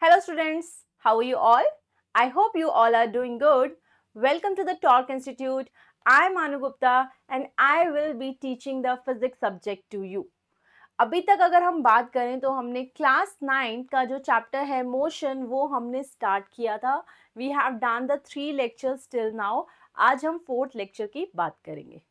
Hello students, how are you all? I hope you all are doing good. Welcome to the Torque Institute. I am Anu Gupta and I will be teaching the physics subject to you. अभी तक अगर हम बात करें तो हमने class 9 का जो चैप्टर है मोशन वो हमने स्टार्ट किया था. We have done the 3 lectures till now. आज हम 4th लेक्चर की बात करेंगे.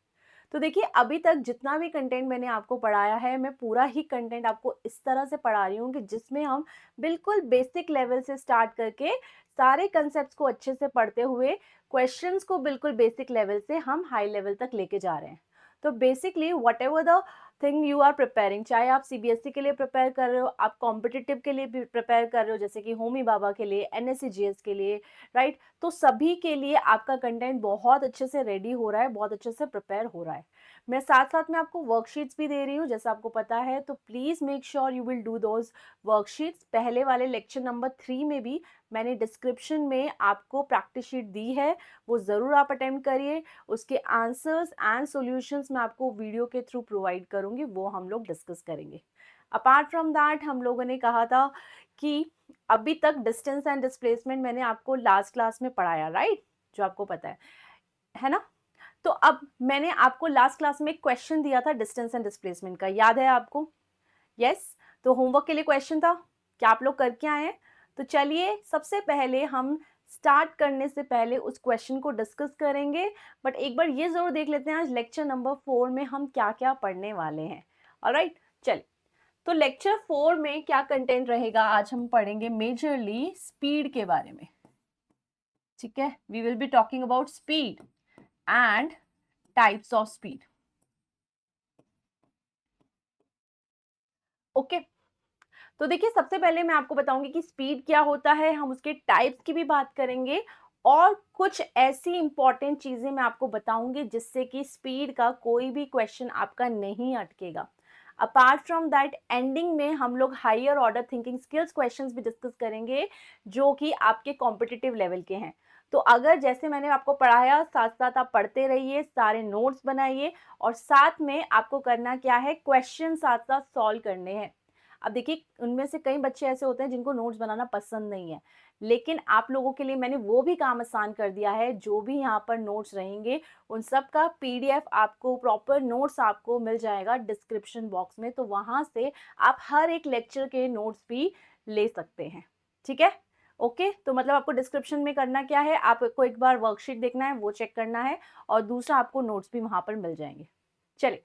तो देखिए अभी तक जितना भी कंटेंट मैंने आपको पढ़ाया है मैं पूरा ही कंटेंट आपको इस तरह से पढ़ा रही हूँ कि जिसमें हम बिल्कुल बेसिक लेवल से स्टार्ट करके सारे कंसेप्ट्स को अच्छे से पढ़ते हुए क्वेश्चंस को बिल्कुल बेसिक लेवल से हम हाई लेवल तक लेके जा रहे हैं. तो basically whatever the thing you are preparing, चाहे आप सीबीएसई के लिए प्रिपेयर कर रहे हो, आप कॉम्पिटिटिव के लिए भी प्रिपेयर कर रहे हो जैसे कि होमी बाबा के लिए, एनएससी जीएस के लिए, राइट. तो सभी के लिए आपका कंटेंट बहुत अच्छे से रेडी हो रहा है, बहुत अच्छे से प्रिपेयर हो रहा है. मैं साथ साथ में आपको वर्कशीट्स भी दे रही हूँ जैसा आपको पता है. तो please make sure you will do those worksheets. पहले वाले लेक्चर नंबर 3 में भी मैंने डिस्क्रिप्शन में आपको प्रैक्टिस शीट दी है, वो ज़रूर आप अटेम्प्ट करिए. उसके आंसर्स एंड सॉल्यूशंस मैं आपको वीडियो के थ्रू प्रोवाइड करूँगी, वो हम लोग डिस्कस करेंगे. अपार्ट फ्रॉम दैट हम लोगों ने कहा था कि अभी तक डिस्टेंस एंड डिस्प्लेसमेंट मैंने आपको लास्ट क्लास में पढ़ाया, राइट, जो आपको पता है ना. तो अब मैंने आपको लास्ट क्लास में एक क्वेश्चन दिया था डिस्टेंस एंड डिस्प्लेसमेंट का, याद है आपको? यस. तो होमवर्क के लिए क्वेश्चन था, क्या आप लोग करके आए हैं? तो चलिए सबसे पहले हम स्टार्ट करने से पहले उस क्वेश्चन को डिस्कस करेंगे. बट एक बार ये जरूर देख लेते हैं आज लेक्चर नंबर 4 में हम क्या क्या पढ़ने वाले हैं. ऑलराइट, चलिए. तो लेक्चर 4 में क्या कंटेंट रहेगा, आज हम पढ़ेंगे मेजरली स्पीड के बारे में. ठीक है, we will be talking about speed and types of speed. Okay. तो देखिए सबसे पहले मैं आपको बताऊंगी कि स्पीड क्या होता है, हम उसके टाइप्स की भी बात करेंगे और कुछ ऐसी इंपॉर्टेंट चीजें मैं आपको बताऊंगी जिससे कि स्पीड का कोई भी क्वेश्चन आपका नहीं अटकेगा. अपार्ट फ्रॉम दैट एंडिंग में हम लोग higher order thinking skills questions भी डिस्कस करेंगे जो कि आपके कॉम्पिटिटिव लेवल के हैं. तो अगर जैसे मैंने आपको पढ़ाया साथ साथ आप पढ़ते रहिए, सारे नोट्स बनाइए और साथ में आपको करना क्या है, क्वेश्चन साथ साथ सॉल्व करने हैं. अब देखिए उनमें से कई बच्चे ऐसे होते हैं जिनको नोट्स बनाना पसंद नहीं है, लेकिन आप लोगों के लिए मैंने वो भी काम आसान कर दिया है. जो भी यहाँ पर नोट्स रहेंगे उन सब का पीडीएफ आपको, प्रॉपर नोट्स आपको मिल जाएगा डिस्क्रिप्शन बॉक्स में. तो वहाँ से आप हर एक लेक्चर के नोट्स भी ले सकते हैं. ठीक है, ओके. तो मतलब आपको डिस्क्रिप्शन में करना क्या है, आपको एक बार वर्कशीट देखना है, वो चेक करना है और दूसरा आपको नोट्स भी वहाँ पर मिल जाएंगे. चलिए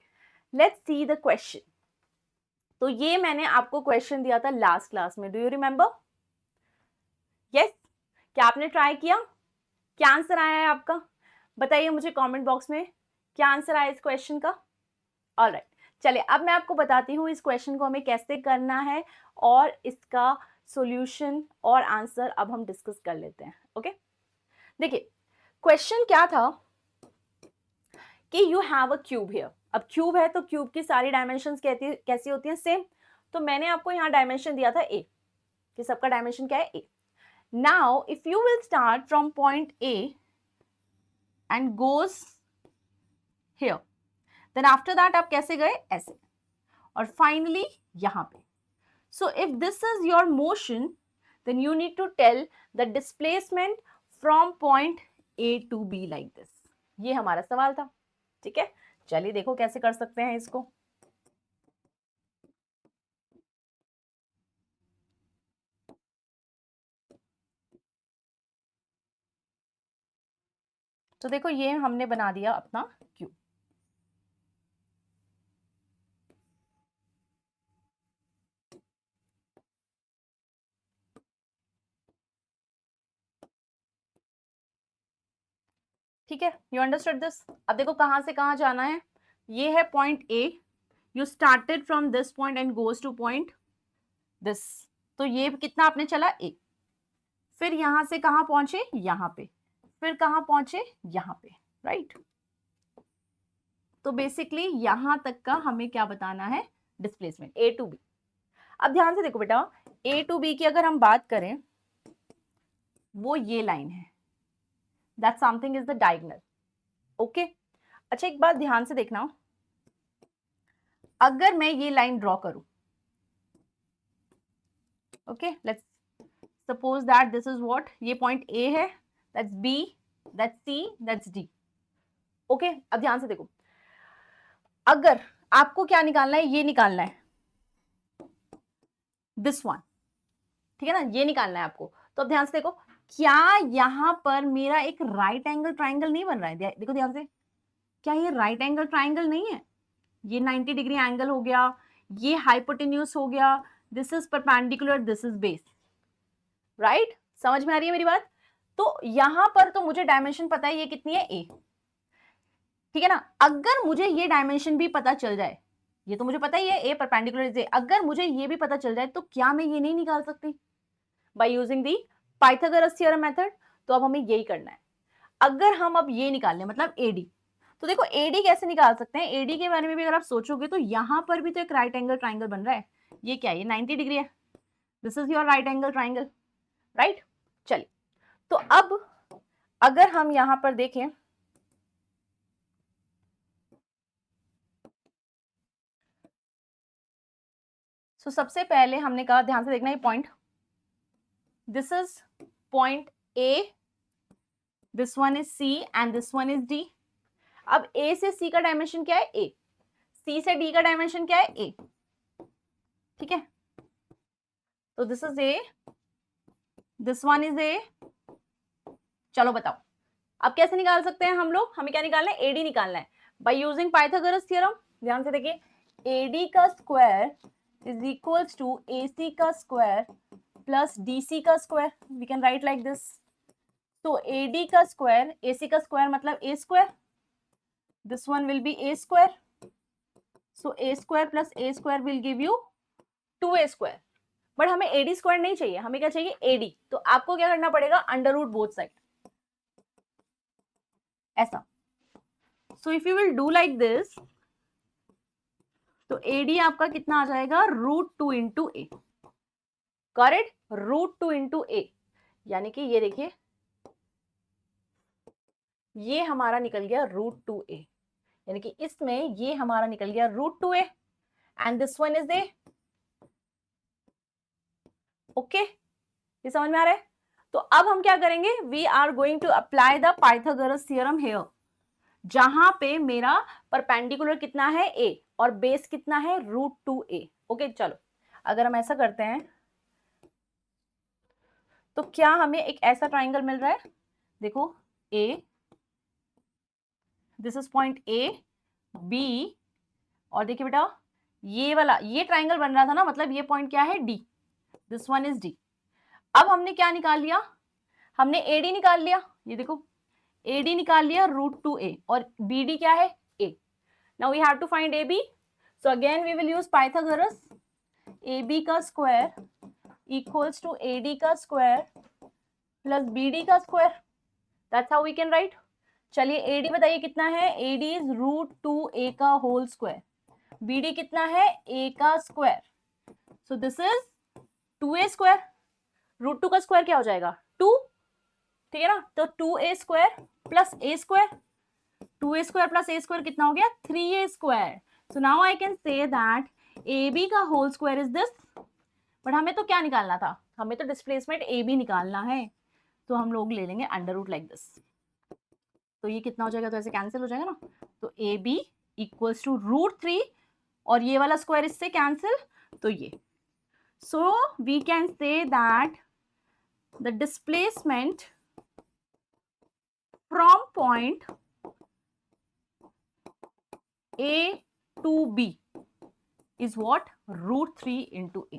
लेट्स सी द क्वेश्चन. तो ये मैंने आपको क्वेश्चन दिया था लास्ट क्लास में, डू यू रिमेंबर? यस. क्या आपने ट्राई किया? क्या आंसर आया है आपका? बताइए मुझे कमेंट बॉक्स में क्या आंसर आया इस क्वेश्चन का. ऑलराइट, चलिए अब मैं आपको बताती हूँ इस क्वेश्चन को हमें कैसे करना है और इसका सॉल्यूशन और आंसर अब हम डिस्कस कर लेते हैं. ओके, देखिए क्वेश्चन क्या था कि you have a cube here. अब क्यूब है तो क्यूब की सारी डायमेंशंस कैसी होती हैं, सेम. तो मैंने आपको यहाँ डायमेंशन दिया था ए, कि सबका डायमेंशन क्या है, A. Now if you will start from point A and goes here, then after that आप कैसे गए, ऐसे, और फाइनली यहां पे. So if this is your motion then you need to tell the displacement from point A to B like this. ये हमारा सवाल था. ठीक है, चलिए देखो कैसे कर सकते हैं इसको. तो देखो ये हमने बना दिया अपना क्यूब. ठीक है, यू अंडरस्टूड दिस. अब देखो कहां से कहां जाना है. ये है point A, you started from this point and goes two point this. तो ये कितना आपने चला, ए. फिर यहां से कहां पहुंचे, यहां पे. फिर कहां पहुंचे, यहां पे, राइट. तो बेसिकली यहां तक का हमें क्या बताना है, डिस्प्लेसमेंट ए टू बी. अब ध्यान से देखो बेटा, ए टू बी की अगर हम बात करें वो ये लाइन है, that something is the diagonal. Okay. अच्छा एक बात ध्यान से देखना, अगर मैं ये लाइन ड्रॉ करूं, okay let's suppose that this is what, ये पॉइंट ए है, that's B, that's C, that's D. Okay, अब ध्यान से देखो, अगर आपको क्या निकालना है, ये निकालना है, दिस वन, ठीक है ना, ये निकालना है आपको। तो अब ध्यान से देखो, क्या यहां पर मेरा एक राइट एंगल ट्राइंगल नहीं बन रहा है? देखो ध्यान से, क्या ये राइट एंगल ट्राइंगल नहीं है? ये 90 डिग्री एंगल हो गया, ये हाइपोटेन्यूस हो गया, this is perpendicular, this is base, right? समझ में आ रही है मेरी बात? तो यहां पर तो मुझे डायमेंशन पता है, ये कितनी है, ए, ठीक है ना। अगर मुझे ये डायमेंशन भी पता चल जाए, ये तो मुझे पता ही है, ए परपेंडिकुलर इज ए, अगर मुझे ये भी पता चल जाए तो क्या मैं ये नहीं निकाल सकती by using the Pythagoras theorem method? तो अब हमें यही करना है। अगर हम अब ये निकाल लें, मतलब एडी, तो देखो एडी कैसे निकाल सकते हैं? एडी के बारे में भी अगर आप सोचोगे तो यहां पर भी तो एक राइट एंगल ट्राइंगल बन रहा है, ये क्या है, ये 90 डिग्री है, this is your right angle triangle, right? चलिए, तो अब अगर हम यहां पर देखें, तो सबसे पहले हमने कहा, ध्यान से देखना, ये point, this is point A, this one is C and this one is D. अब ए से सी का डायमेंशन क्या है, ए, सी से डी का डायमेंशन क्या है, ए, ठीक है। तो this is a, this one is a. चलो बताओ, अब कैसे निकाल सकते हैं हम लोग? हमें क्या निकालना है, एडी निकालना है बाय यूजिंग पाइथागोरस थ्योरम। ध्यान से देखिए, एडी का square is equals to AC का स्क्वायर प्लस डीसी का square, we can write like this. तो एडी का स्क्वायर, एसी का स्क्वायर मतलब A square, this one will be A square, so A square plus A square will give you 2a square. But हमें AD square नहीं चाहिए, हमें क्या चाहिए, एडी। तो आपको क्या करना पड़ेगा, अंडर रूट बोथ साइड, ऐसा। So if you will do like this, तो एडी आपका कितना आ जाएगा, √2 इंटू ए, करेक्ट, √2 इंटू ए, यानी कि ये देखिए, ये हमारा निकल गया √2a, यानी कि इसमें ये हमारा निकल गया √2a and this one is a. Okay, ये समझ में आ रहा है? तो अब हम क्या करेंगे, we are going to apply the Pythagoras theorem here, जहां पे मेरा परपेंडिकुलर कितना है, ए, और बेस कितना है, √2a। ओके, चलो अगर हम ऐसा करते हैं तो क्या हमें एक ऐसा ट्राइंगल मिल रहा है, देखो, A, this is point A, B, और देखिए बेटा, ये वाला, ये ट्राइंगल बन रहा था ना, मतलब ये पॉइंट क्या है, D, this one is D. अब हमने क्या निकाल लिया, हमने एडी निकाल लिया, ये देखो, एडी निकाल लिया √2a, और बीडी क्या है, A. Now we have to find A B, so again we will use Pythagoras. A B का square equals to A D का स्क्वायर प्लस बी डी का square, that's how we can write. चलिए AD बताइए कितना है, AD is √2a का whole square, BD कितना है, a का square, so this is 2a square, √2 का स्क्वायर क्या हो जाएगा, 2, ठीक है ना। तो 2a square plus a square, 2a square plus a square कितना हो गया, 3a square. So now I can say that ab का whole square is this. But हमें तो क्या निकालना था, हमें तो डिस्प्लेसमेंट ab निकालना है, तो हम लोग ले लेंगे अंडर रूट लाइक दिस। तो ये कितना हो जाएगा, तो ऐसे कैंसिल हो जाएगा ना, तो ab इक्वल्स टू √3, और ये वाला स्क्वायर इससे कैंसिल, तो ये, so we can say that the displacement from point A to B is what, √3 into A.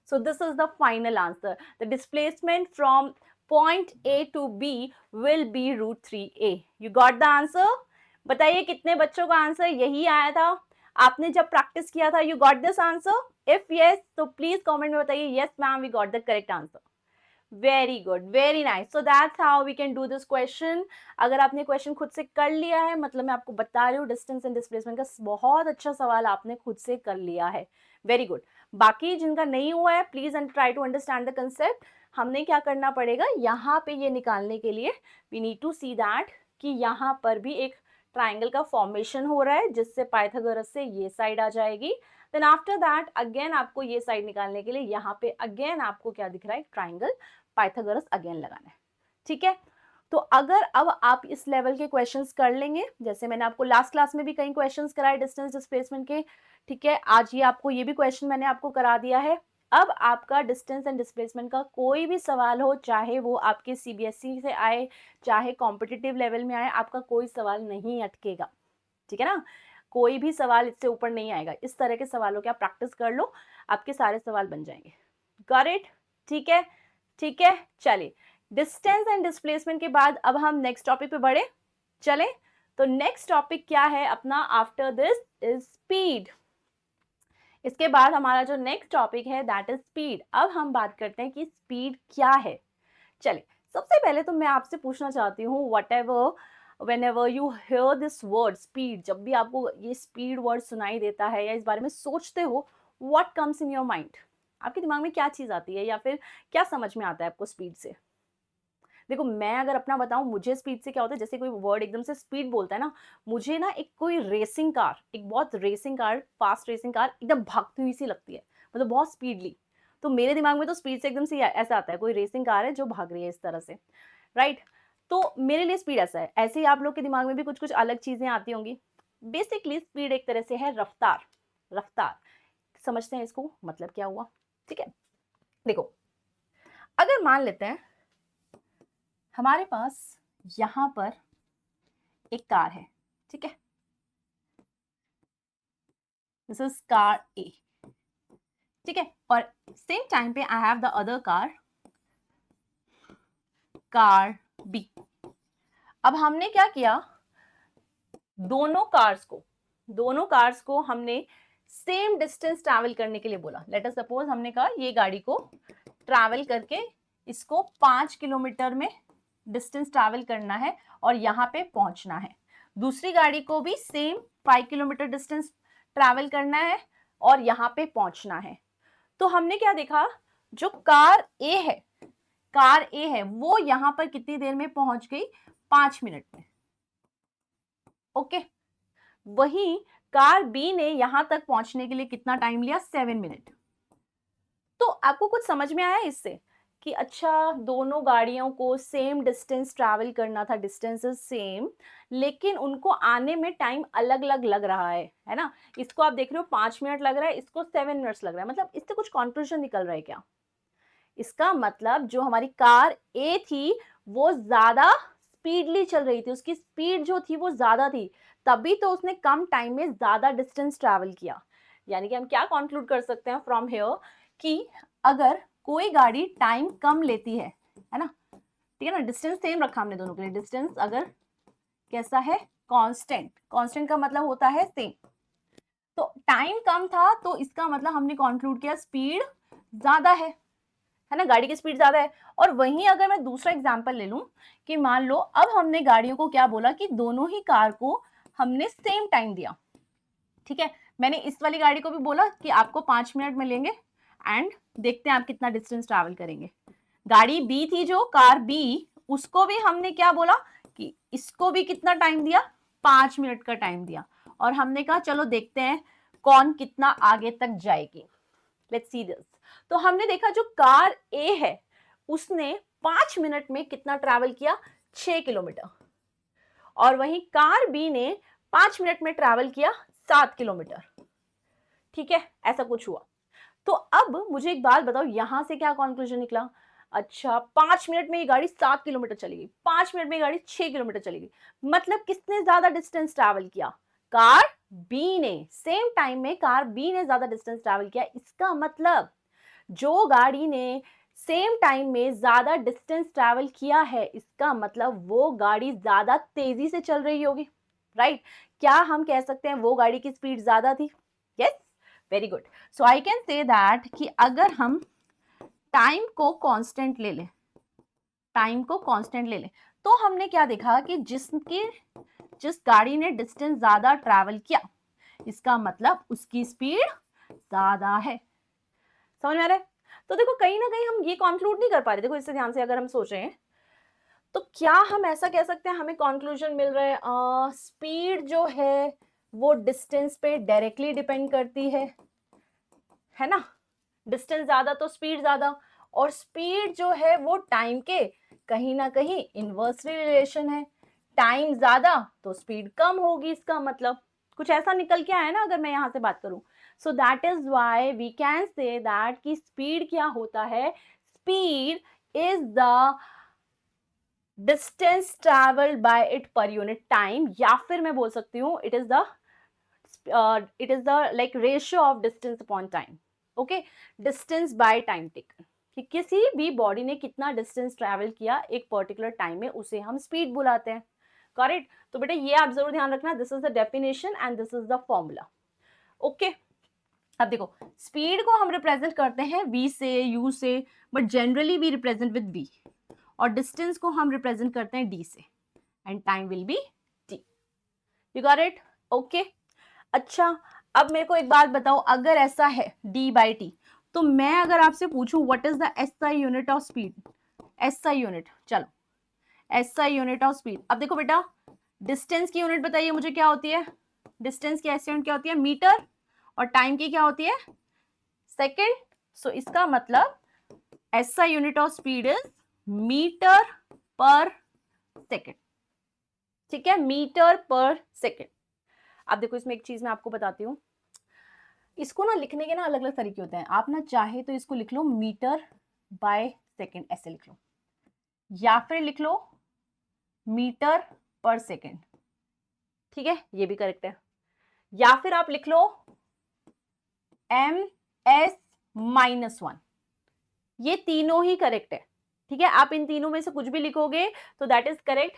So this is the final answer. The displacement from point A to B will be √3a. You got the answer? बताइए कितने बच्चों का answer यही आया था, आपने जब practice किया था? You got this answer? If yes, तो प्लीज कमेंट में बताइए, yes ma'am, we got the correct answer. Very good, very nice. So that's how we can do this question. अगर आपने क्वेश्चन खुद से कर लिया है, मतलब मैं आपको बता रही हूँ, डिस्टेंस एंड डिस्प्लेसमेंट का बहुत अच्छा सवाल आपने खुद से कर लिया है, वेरी गुड। बाकी जिनका नहीं हुआ है, please try to understand the concept. हमने क्या करना पड़ेगा यहाँ पे ये निकालने के लिए, we need to see that कि यहाँ पर भी एक ट्राइंगल का फॉर्मेशन हो रहा है, जिससे पाइथागोरस से ये साइड आ जाएगी, देन आफ्टर दैट अगेन आपको ये साइड निकालने के लिए यहाँ पे अगेन आपको क्या दिख रहा है, ट्राइंगल पाइथागोरस अगेन लगाना है, ठीक है। तो अगर अब आप इस लेवल के क्वेश्चंस कर लेंगे, जैसे मैंने आपको लास्ट क्लास में भी कई क्वेश्चंस कराए डिस्टेंस डिस्प्लेसमेंट के, ठीक है, आज ये आपको ये भी क्वेश्चन मैंने आपको करा दिया है। अब आपका डिस्टेंस एंड डिस्प्लेसमेंट का कोई भी सवाल हो, चाहे वो आपके सीबीएसई से आए, चाहे कॉम्पिटिटिव लेवल में आए, आपका कोई सवाल नहीं अटकेगा, ठीक है ना, कोई भी सवाल इससे ऊपर नहीं आएगा। इस तरह के सवालों की आप प्रैक्टिस कर लो, आपके सारे सवाल बन जाएंगे। Got it? ठीक है, ठीक है, चलिए डिस्टेंस एंड डिस्प्लेसमेंट के बाद अब हम नेक्स्ट टॉपिक पे बढ़े, चले। तो नेक्स्ट टॉपिक क्या है अपना आफ्टर दिस इज स्पीड। इसके बाद हमारा जो नेक्स्ट टॉपिक है दैट इज स्पीड। अब हम बात करते हैं कि स्पीड क्या है। चलिए, सबसे पहले तो मैं आपसे पूछना चाहती हूँ, what ever whenever you hear this word speed, जब भी आपको ये स्पीड वर्ड सुनाई देता है या इस बारे में सोचते हो, what comes in your mind? आपके दिमाग में क्या चीज आती है या फिर क्या समझ में आता है आपको स्पीड से? देखो, मैं अगर अपना बताऊं, मुझे स्पीड से क्या होता है, जैसे कोई वर्ड एकदम से स्पीड बोलता है ना, मुझे ना एक कोई रेसिंग कार, एक बहुत racing car, fast racing car एकदम भागती हुई सी लगती है, मतलब बहुत स्पीडली। तो मेरे दिमाग में तो स्पीड से एकदम से ऐसा आता है, कोई रेसिंग कार है जो भाग रही है इस तरह से, राइट। तो मेरे लिए स्पीड ऐसा है, ऐसे ही आप लोग के दिमाग में भी कुछ कुछ अलग चीजें आती होंगी। बेसिकली स्पीड एक तरह से है रफ्तार। रफ्तार समझते हैं इसको, मतलब क्या हुआ, ठीक है। देखो, अगर मान लेते हैं हमारे पास यहां पर एक कार है, ठीक है, दिस इज कार ए, ठीक है, और सेम टाइम पे I have the other car, car B. अब हमने क्या किया, दोनों कार्स को हमने सेम डिस्टेंस ट्रैवल करने के लिए बोला। लेट अस सपोज हमने कहा ये गाड़ी को ट्रैवल करके इसको 5 किलोमीटर में डिस्टेंस ट्रैवल करना है और यहाँ पे पहुंचना है। दूसरी गाड़ी को भी सेम 5 किलोमीटर डिस्टेंस ट्रैवल करना है और यहाँ पे पहुंचना है। तो हमने क्या देखा, जो कार ए है वो यहाँ पर कितनी देर में पहुंच गई, 5 मिनट में, ओके। वही कार बी ने यहां तक पहुंचने के लिए कितना टाइम लिया, 7 मिनट। तो आपको कुछ समझ में आया इससे कि अच्छा, दोनों गाड़ियों को सेम डिस्टेंस ट्रैवल करना था, डिस्टेंस इज सेम, लेकिन उनको आने में टाइम अलग अलग लग रहा है ना। इसको आप देख रहे हो 5 मिनट लग रहा है, इसको 7 मिनट्स लग रहा है। मतलब इससे कुछ कंक्लूजन निकल रहा है क्या? इसका मतलब जो हमारी कार ए थी वो ज्यादा स्पीडली चल रही थी, उसकी स्पीड जो थी वो ज्यादा थी, तभी तो उसने कम टाइम में ज्यादा डिस्टेंस ट्रैवल किया। यानी कि हम क्या कंक्लूड कर सकते हैं फ्रॉम हियर कि अगर कोई गाड़ी टाइम कम लेती है ना, ठीक है ना, डिस्टेंस सेम रखा हमने दोनों के लिए, डिस्टेंस अगर कैसा है, कांस्टेंट, कांस्टेंट का मतलब होता है सेम, तो टाइम कम था तो इसका मतलब हमने कंक्लूड किया स्पीड ज्यादा है ना, गाड़ी की स्पीड ज्यादा है। और वहीं अगर मैं दूसरा एग्जांपल ले लूं कि मान लो अब हमने गाड़ियों को क्या बोला कि दोनों ही कार को हमने सेम टाइम दिया, ठीक है। मैंने इस वाली गाड़ी को भी बोला कि आपको 5 मिनट में लेंगे एंड देखते हैं आप कितना डिस्टेंस ट्रैवल करेंगे। गाड़ी बी थी जो कार बी, उसको भी हमने क्या बोला कि इसको भी कितना टाइम दिया, 5 मिनट का टाइम दिया, और हमने कहा चलो देखते हैं कौन कितना आगे तक जाएगी, लेट्स सी दिस। तो हमने देखा जो कार ए है उसने 5 मिनट में कितना ट्रैवल किया, 6 किलोमीटर, और वहीं कार बी ने 5 मिनट में ट्रैवल किया 7 किलोमीटर, ठीक है, ऐसा कुछ हुआ। तो अब मुझे एक बात बताओ, यहां से क्या कंक्लूजन निकला, अच्छा 5 मिनट में ये गाड़ी 7 किलोमीटर चलेगी, 5 मिनट में ये गाड़ी 6 किलोमीटर चलेगी, मतलब किसने ज्यादा डिस्टेंस ट्रैवल किया, कार बी ने। सेम टाइम में कार बी ने ज्यादा डिस्टेंस ट्रैवल किया, इसका मतलब जो गाड़ी ने सेम टाइम में ज्यादा डिस्टेंस ट्रैवल किया है, इसका मतलब वो गाड़ी ज्यादा तेजी से चल रही होगी, राइट। क्या हम कह सकते हैं वो गाड़ी की स्पीड ज्यादा थी? Yes, very good. So I can say that कि अगर हम टाइम को कांस्टेंट ले लें, तो हमने क्या देखा कि जिस गाड़ी ने डिस्टेंस ज्यादा ट्रैवल किया, इसका मतलब उसकी स्पीड ज्यादा है। समझ में आ रहा है? तो देखो, कहीं ना कहीं हम ये कंक्लूड नहीं कर पा रहे। देखो, इससे ध्यान से अगर हम सोचें तो क्या हम ऐसा कह सकते हैं, हमें कंक्लूजन मिल रहा है स्पीड जो है वो डिस्टेंस पे डायरेक्टली डिपेंड करती है, है ना, डिस्टेंस ज्यादा तो स्पीड ज्यादा, और स्पीड जो है वो टाइम के कहीं ना कहीं इनवर्सली रिलेशन है, टाइम ज्यादा तो स्पीड कम होगी, इसका मतलब कुछ ऐसा निकल के आया ना अगर मैं यहां से बात करूं। So that is why we can say that कि स्पीड क्या होता है, speed is the distance travelled by it per unit time, या फिर मैं बोल सकती हूँ it is the like ratio of distance upon time. Okay, distance by time taken, कि किसी भी बॉडी ने कितना डिस्टेंस ट्रैवल किया एक पर्टिकुलर टाइम में, उसे हम स्पीड बुलाते हैं। करेक्ट, तो बेटा ये आप जरूर ध्यान रखना, this is the definition and this is the formula. Okay, अब देखो स्पीड को हम रिप्रेजेंट करते हैं v से, u से, but generally we represent with v, और डिस्टेंस को हम रिप्रेजेंट करते हैं d से, and time will be t। You got it? Okay, अच्छा अब मेरे को एक बात बताओ, अगर ऐसा है d बाई टी, तो मैं अगर आपसे पूछूं what is the SI unit of speed, SI unit, चलो एसआई यूनिट ऑफ स्पीड। अब देखो बेटा, डिस्टेंस की यूनिट बताइए मुझे क्या होती है, डिस्टेंस की एसआई यूनिट क्या होती है, मीटर, और टाइम की क्या होती है, सेकेंड। सो इसका मतलब SI unit of speed is metre per second, ठीक है, मीटर पर सेकेंड। अब देखो इसमें एक चीज मैं आपको बताती हूँ, इसको ना लिखने के ना अलग अलग तरीके होते हैं, आप ना चाहे तो इसको लिख लो मीटर बाय सेकेंड, ऐसे लिख लो, या फिर लिख लो मीटर पर सेकेंड, ठीक है, ये भी करेक्ट है, या फिर आप लिख लो ms-1, ये तीनों ही करेक्ट है, ठीक है, आप इन तीनों में से कुछ भी लिखोगे तो that is correct.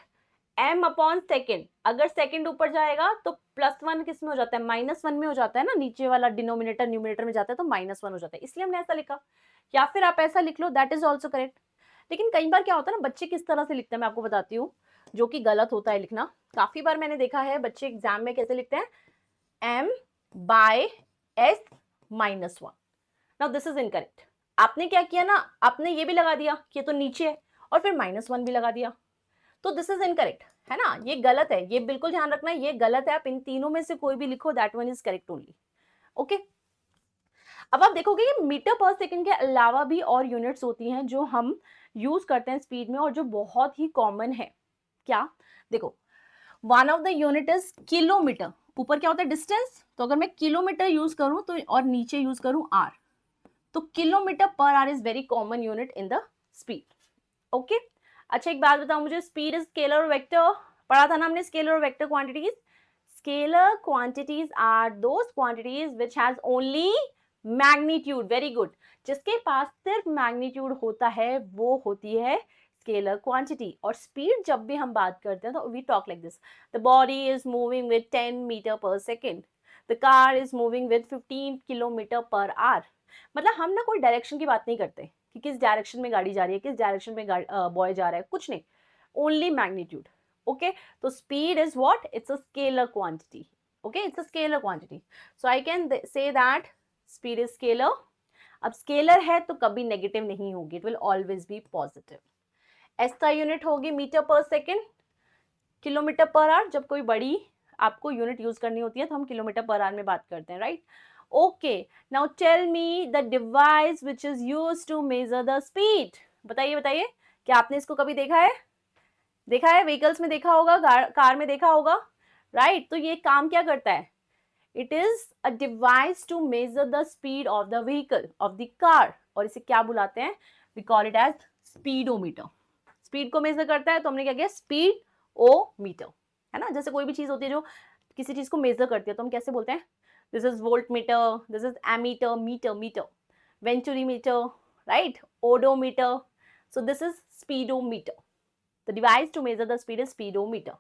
m upon second, अगर सेकेंड ऊपर जाएगा तो +1 किस में हो जाता है, -1 में हो जाता है ना, नीचे वाला डिनोमिनेटर न्यूमिनेटर में जाता है तो -1 हो जाता है, इसलिए हमने ऐसा लिखा। या फिर आप ऐसा लिख लो, दैट इज ऑल्सो करेक्ट। लेकिन कई बार क्या होता है ना, बच्चे किस तरह से लिखते हैं मैं आपको बताती हूँ, जो कि गलत होता है लिखना। काफी बार मैंने देखा है बच्चे एग्जाम में कैसे लिखते हैं, m/s-1, now this is incorrect. आपने क्या किया ना, आपने ये भी लगा दिया कि ये तो नीचे है, और फिर -1 भी लगा दिया, तो दिस इज इनकरेक्ट, है ना, ये गलत है, ये बिल्कुल ध्यान रखना, ये गलत है। आप इन तीनों में से कोई भी लिखो, that one is correct only. Okay, अब आप देखोगे कि मीटर पर सेकंड के अलावा भी और यूनिट्स होती हैं जो हम यूज करते हैं स्पीड में, और जो बहुत ही कॉमन है। क्या, देखो one of the unit is kilometre, ऊपर क्या होता है डिस्टेंस, तो अगर मैं किलोमीटर यूज करूं तो, और नीचे यूज करूं आर, तो kilometre per hour is very common unit in the speed. Okay, अच्छा एक बात बताओ मुझे, स्पीड इज स्केलर और वेक्टर, पढ़ा था ना हमने स्केलर और vector quantities. Scalar quantities are those quantities which has only magnitude, very good, जिसके पास सिर्फ मैग्नीट्यूड होता है वो होती है स्केलर क्वांटिटी। और स्पीड जब भी हम बात करते हैं तो we talk like this, the body is moving with 10 metre per second, the car is moving with 15 kilometre per hour. मतलब हम ना कोई डायरेक्शन की बात नहीं करते कि किस डायरेक्शन में गाड़ी जा रही है, किस डायरेक्शन में बॉय जा रहा है, कुछ नहीं, ओनली मैग्नीट्यूड। ओके, तो speed is what, it's a scalar quantity. Okay, it's a scalar quantity, so I can say that speed is scalar. अब स्केलर है तो कभी नेगेटिव नहीं होगी, it will always be positive. SI unit होगी metre per second, kilometre per our, जब कोई बड़ी आपको यूनिट यूज करनी होती है तो हम किलोमीटर पर आवर में बात करते हैं, right. Okay, now tell me the device which is use to measure the speed. बताइए बताइए, क्या आपने इसको कभी देखा है, देखा है, व्हीकल्स में देखा होगा, कार में देखा होगा, राइट। तो ये काम क्या करता है, it is a device to measure the speed of the vehicle, of the car, और इसे क्या बुलाते हैं, we call it as speedometer. Speed को मेजर करता है तो हमने क्या किया, स्पीड ओ मीटर, है ना। जैसे कोई भी चीज होती है जो किसी चीज को मेजर करती है तो हम कैसे बोलते हैं, this is voltmeter, this is ammeter, meter meter, venturimeter, right, odometer, so this is speedometer, the device to measure the speed is speedometer.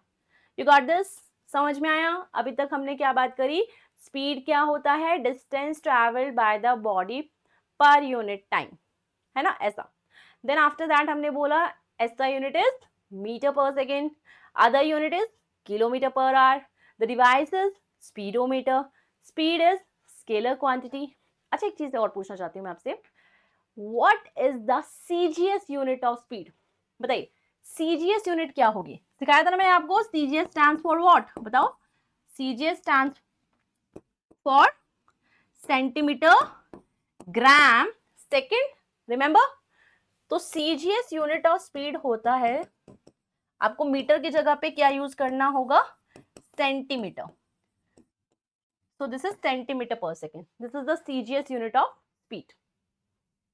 You got this, समझ में आया। अभी तक हमने क्या बात करी, स्पीड क्या होता है, distance travelled by the body पर यूनिट टाइम, है ना, ऐसा। देन आफ्टर दैट हमने बोला SI unit is metre per second, other unit is kilometer per hour, the device is speedometer, speed is scalar quantity। अच्छा एक चीज और पूछना चाहती हूँ मैं आपसे, what is the CGS unit of speed, बताइए CGS यूनिट क्या होगी, सिखाया था ना मैंने आपको, CGS stands for what, बताओ, CGS stands for centimetre gram second, remember. तो सीजीएस यूनिट ऑफ स्पीड होता है, आपको मीटर की जगह पे क्या यूज करना होगा, centimetre. So this is centimeter per second. This is the CGS unit of speed.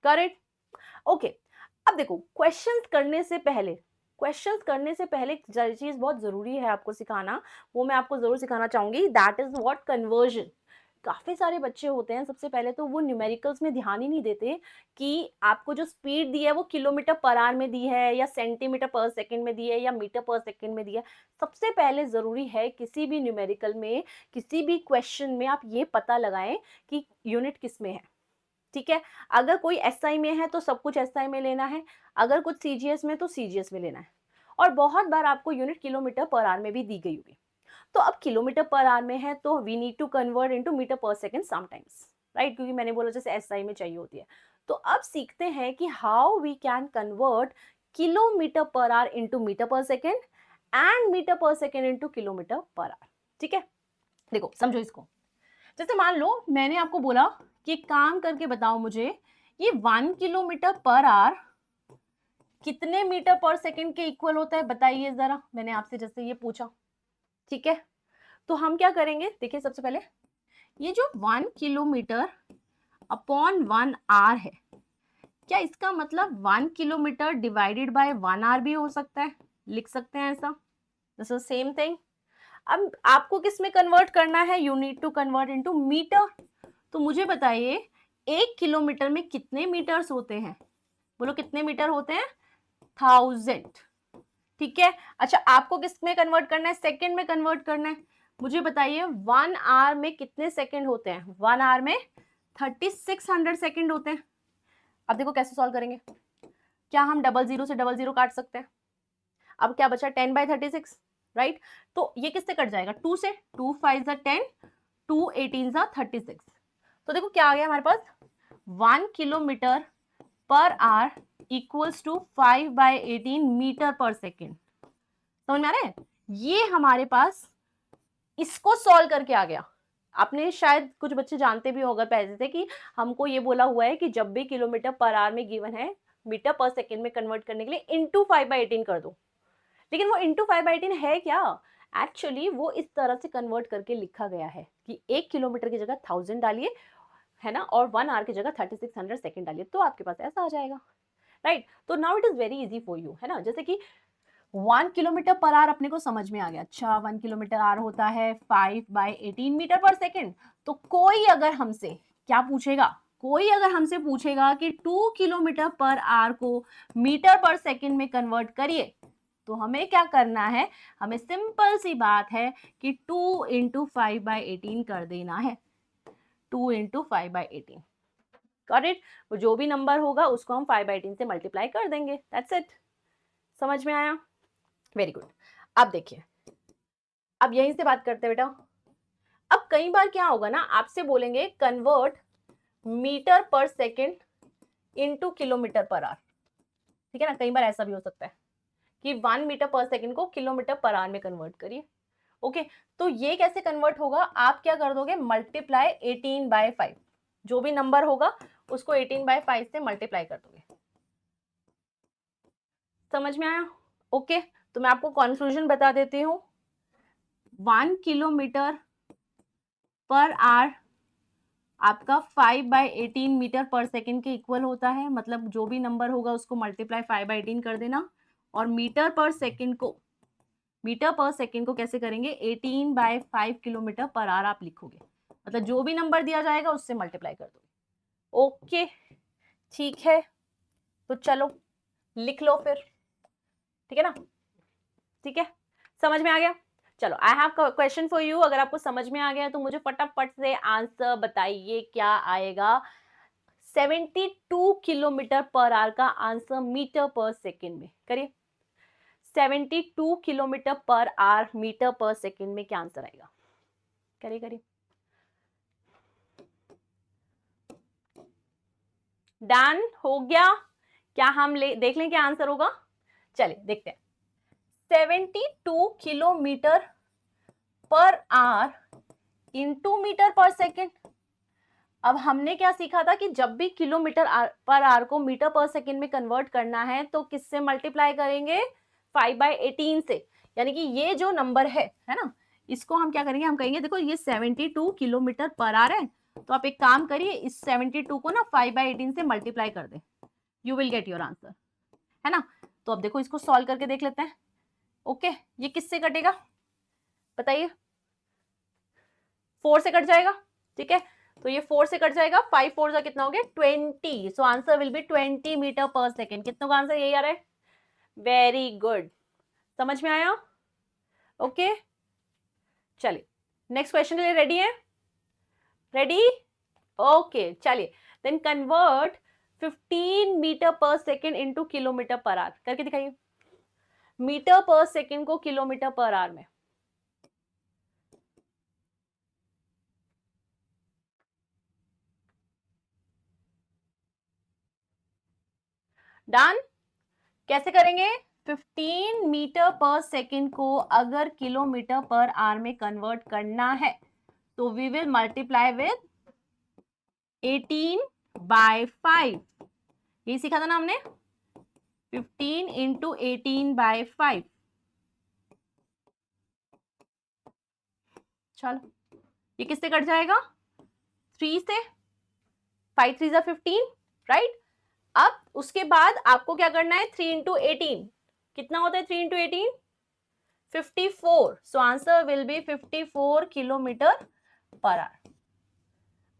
Correct? Okay. अब देखो क्वेश्चंस करने से पहले, एक चीज बहुत जरूरी है आपको सिखाना, वो मैं आपको जरूर सिखाना चाहूंगी, दैट इज व्हाट कन्वर्जन। काफी सारे बच्चे होते हैं, सबसे पहले तो वो न्यूमेरिकल्स में ध्यान ही नहीं देते कि आपको जो स्पीड दी है वो किलोमीटर पर आवर में दी है या सेंटीमीटर पर सेकंड में दी है या मीटर पर सेकंड में दी है। सबसे पहले जरूरी है किसी भी न्यूमेरिकल में, किसी भी क्वेश्चन में आप ये पता लगाएं कि यूनिट किस में है। ठीक है, अगर कोई एसआई में है तो सब कुछ एसआई में लेना है, अगर कुछ सीजीएस में तो सीजीएस में लेना है। और बहुत बार आपको यूनिट किलोमीटर पर आवर में भी दी गई होगी। तो अब किलोमीटर पर आवर में है तो we need to convert into metre per second sometimes, right, क्योंकि मैंने बोला जैसे एसआई में चाहिए होती है। तो अब सीखते हैं कि how we can convert kilometre per hour into metre per second and metre per second into kilometre per hour. ठीक है, देखो समझो इसको। जैसे मान लो मैंने आपको बोला कि एक काम करके बताओ मुझे, ये 1 किलोमीटर पर आवर कितने मीटर पर सेकंड के इक्वल होता है, बताइए जरा। मैंने आपसे जैसे ये पूछा, ठीक है, तो हम क्या करेंगे, देखिए सबसे पहले ये जो 1 किलोमीटर अपॉन 1 आवर है, क्या इसका मतलब 1 किलोमीटर डिवाइडेड बाय 1 आवर भी हो सकता है, लिख सकते हैं ऐसा, दिस इज सेम थिंग। अब आपको किस में कन्वर्ट करना है, you need to convert into metre. तो मुझे बताइए 1 किलोमीटर में कितने मीटर्स होते हैं, बोलो कितने मीटर होते हैं, 1000। ठीक है, अच्छा आपको किस में कन्वर्ट करना है, सेकंड में कन्वर्ट करना है। मुझे बताइए 1 आवर में कितने सेकंड होते हैं, 1 आवर में 3600 सेकंड होते हैं। अब देखो कैसे सॉल्व करेंगे, क्या हम डबल जीरो से डबल जीरो काट सकते हैं, अब क्या बचा 10/36, राइट। तो ये किससे कट जाएगा, 2 से, 2 5 10, 2 18 36। तो देखो क्या आ गया हमारे पास, 1 kilometre per hour equals to 5/18 metre per second. समझ में आ रहा है, ये हमारे पास इसको सॉल्व करके आ गया। आपने शायद कुछ बच्चे जानते भी होगा पहले से कि हमको ये बोला हुआ है कि जब भी किलोमीटर पर आवर में गिवन है, मीटर पर सेकेंड में कन्वर्ट करने के लिए इंटू 5/18 कर दो। लेकिन वो इंटू 5/18 है क्या, एक्चुअली वो इस तरह से कन्वर्ट करके लिखा गया है कि 1 किलोमीटर की जगह 1000 डालिए, है ना, और 1 आवर की जगह 3600 सेकेंड डालिए, तो आपके पास ऐसा आ जाएगा, राइट। तो now it is very easy for you, है ना। जैसे कि 1 किलोमीटर पर आवर अपने को समझ में आ गया, अच्छा 1 किलोमीटर आवर होता है 5/18 मीटर पर सेकेंड। तो कोई अगर हमसे क्या पूछेगा, कोई अगर हमसे पूछेगा कि 2 किलोमीटर पर आवर को मीटर पर सेकेंड में कन्वर्ट करिए, तो हमें क्या करना है, हमें सिंपल सी बात है कि 2 इंटू 5/18 कर देना है, 2 इंटू 5/18, करेक्ट। जो भी नंबर होगा उसको हम 5/18 से मल्टीप्लाई कर देंगे, दैट्स इट। समझ में आया, वेरी गुड। अब देखिए, अब यहीं से बात करते हैं बेटा। अब कई बार क्या होगा ना, आपसे बोलेंगे convert metre per second into kilometre per hour, ठीक है ना। कई बार ऐसा भी हो सकता है कि 1 मीटर पर सेकेंड को किलोमीटर पर आवर में कन्वर्ट करिए। ओके, तो ये कैसे कन्वर्ट होगा, आप क्या कर दोगे, मल्टीप्लाई 18/5, जो भी नंबर होगा उसको 18/5 से मल्टीप्लाई कर दोगे। समझ में आया, ओके। तो मैं आपको कंक्लूजन बता देती हूँ, 1 किलोमीटर पर आवर आपका 5/18 मीटर पर सेकेंड के इक्वल होता है, मतलब जो भी नंबर होगा उसको मल्टीप्लाई 5/18 कर देना। और मीटर पर सेकेंड को कैसे करेंगे, 18/5 किलोमीटर पर आवर आप लिखोगे, मतलब जो भी नंबर दिया जाएगा उससे मल्टीप्लाई कर दोगे। ओके, ठीक है, तो चलो लिख लो फिर, ठीक है ना, ठीक है, समझ में आ गया। चलो I have question for you, अगर आपको समझ में आ गया तो मुझे फटाफट से आंसर बताइए क्या आएगा। 72 किलोमीटर पर आवर का आंसर मीटर पर सेकेंड में करिए, 72 kilometre per hour meter per second में क्या आंसर आएगा, करिए करिए। डन हो गया, क्या हम देख लें क्या आंसर होगा, चलिए देखते हैं। 72 kilometre per hour into metre per second. अब हमने क्या सीखा था कि जब भी किलोमीटर पर आवर को मीटर पर सेकेंड में कन्वर्ट करना है तो किससे मल्टीप्लाई करेंगे, 5/18 से। यानी कि ये जो नंबर है ना, इसको हम क्या करेंगे, हम कहेंगे देखो ये 72 किलोमीटर पर आवर है, तो आप एक काम करिए, इस 72 को ना 5/18 से मल्टीप्लाई कर दे, you will get your answer, है ना। तो अब देखो इसको सॉल्व करके देख लेते हैं। ओके, ये किससे कटेगा बताइए, 4 से कट जाएगा, ठीक है। तो ये 4 से कट जाएगा, 5 4 का कितना हो गया 20। So answer will be 20 metre per second. कितनों का आंसर यही आ रहा है, वेरी गुड, समझ में आया। ओके चलिए नेक्स्ट क्वेश्चन के लिए रेडी है, रेडी, ओके चलिए। Then convert 15 metre per second into kilometre per our, करके दिखाइए, मीटर पर सेकेंड को किलोमीटर पर आवर में। डन, कैसे करेंगे, 15 मीटर पर सेकेंड को अगर किलोमीटर पर आवर में कन्वर्ट करना है तो वी विल मल्टीप्लाई विद 18/5। यही सीखा था ना हमने, 15 इंटू 18/5। चलो ये किससे कट जाएगा, 3 से, 5 3 15, राइट। अब उसके बाद आपको क्या करना है, 3 इंटू 18 कितना होता है, 3 into 18 54। So answer will B 54 kilometre per our.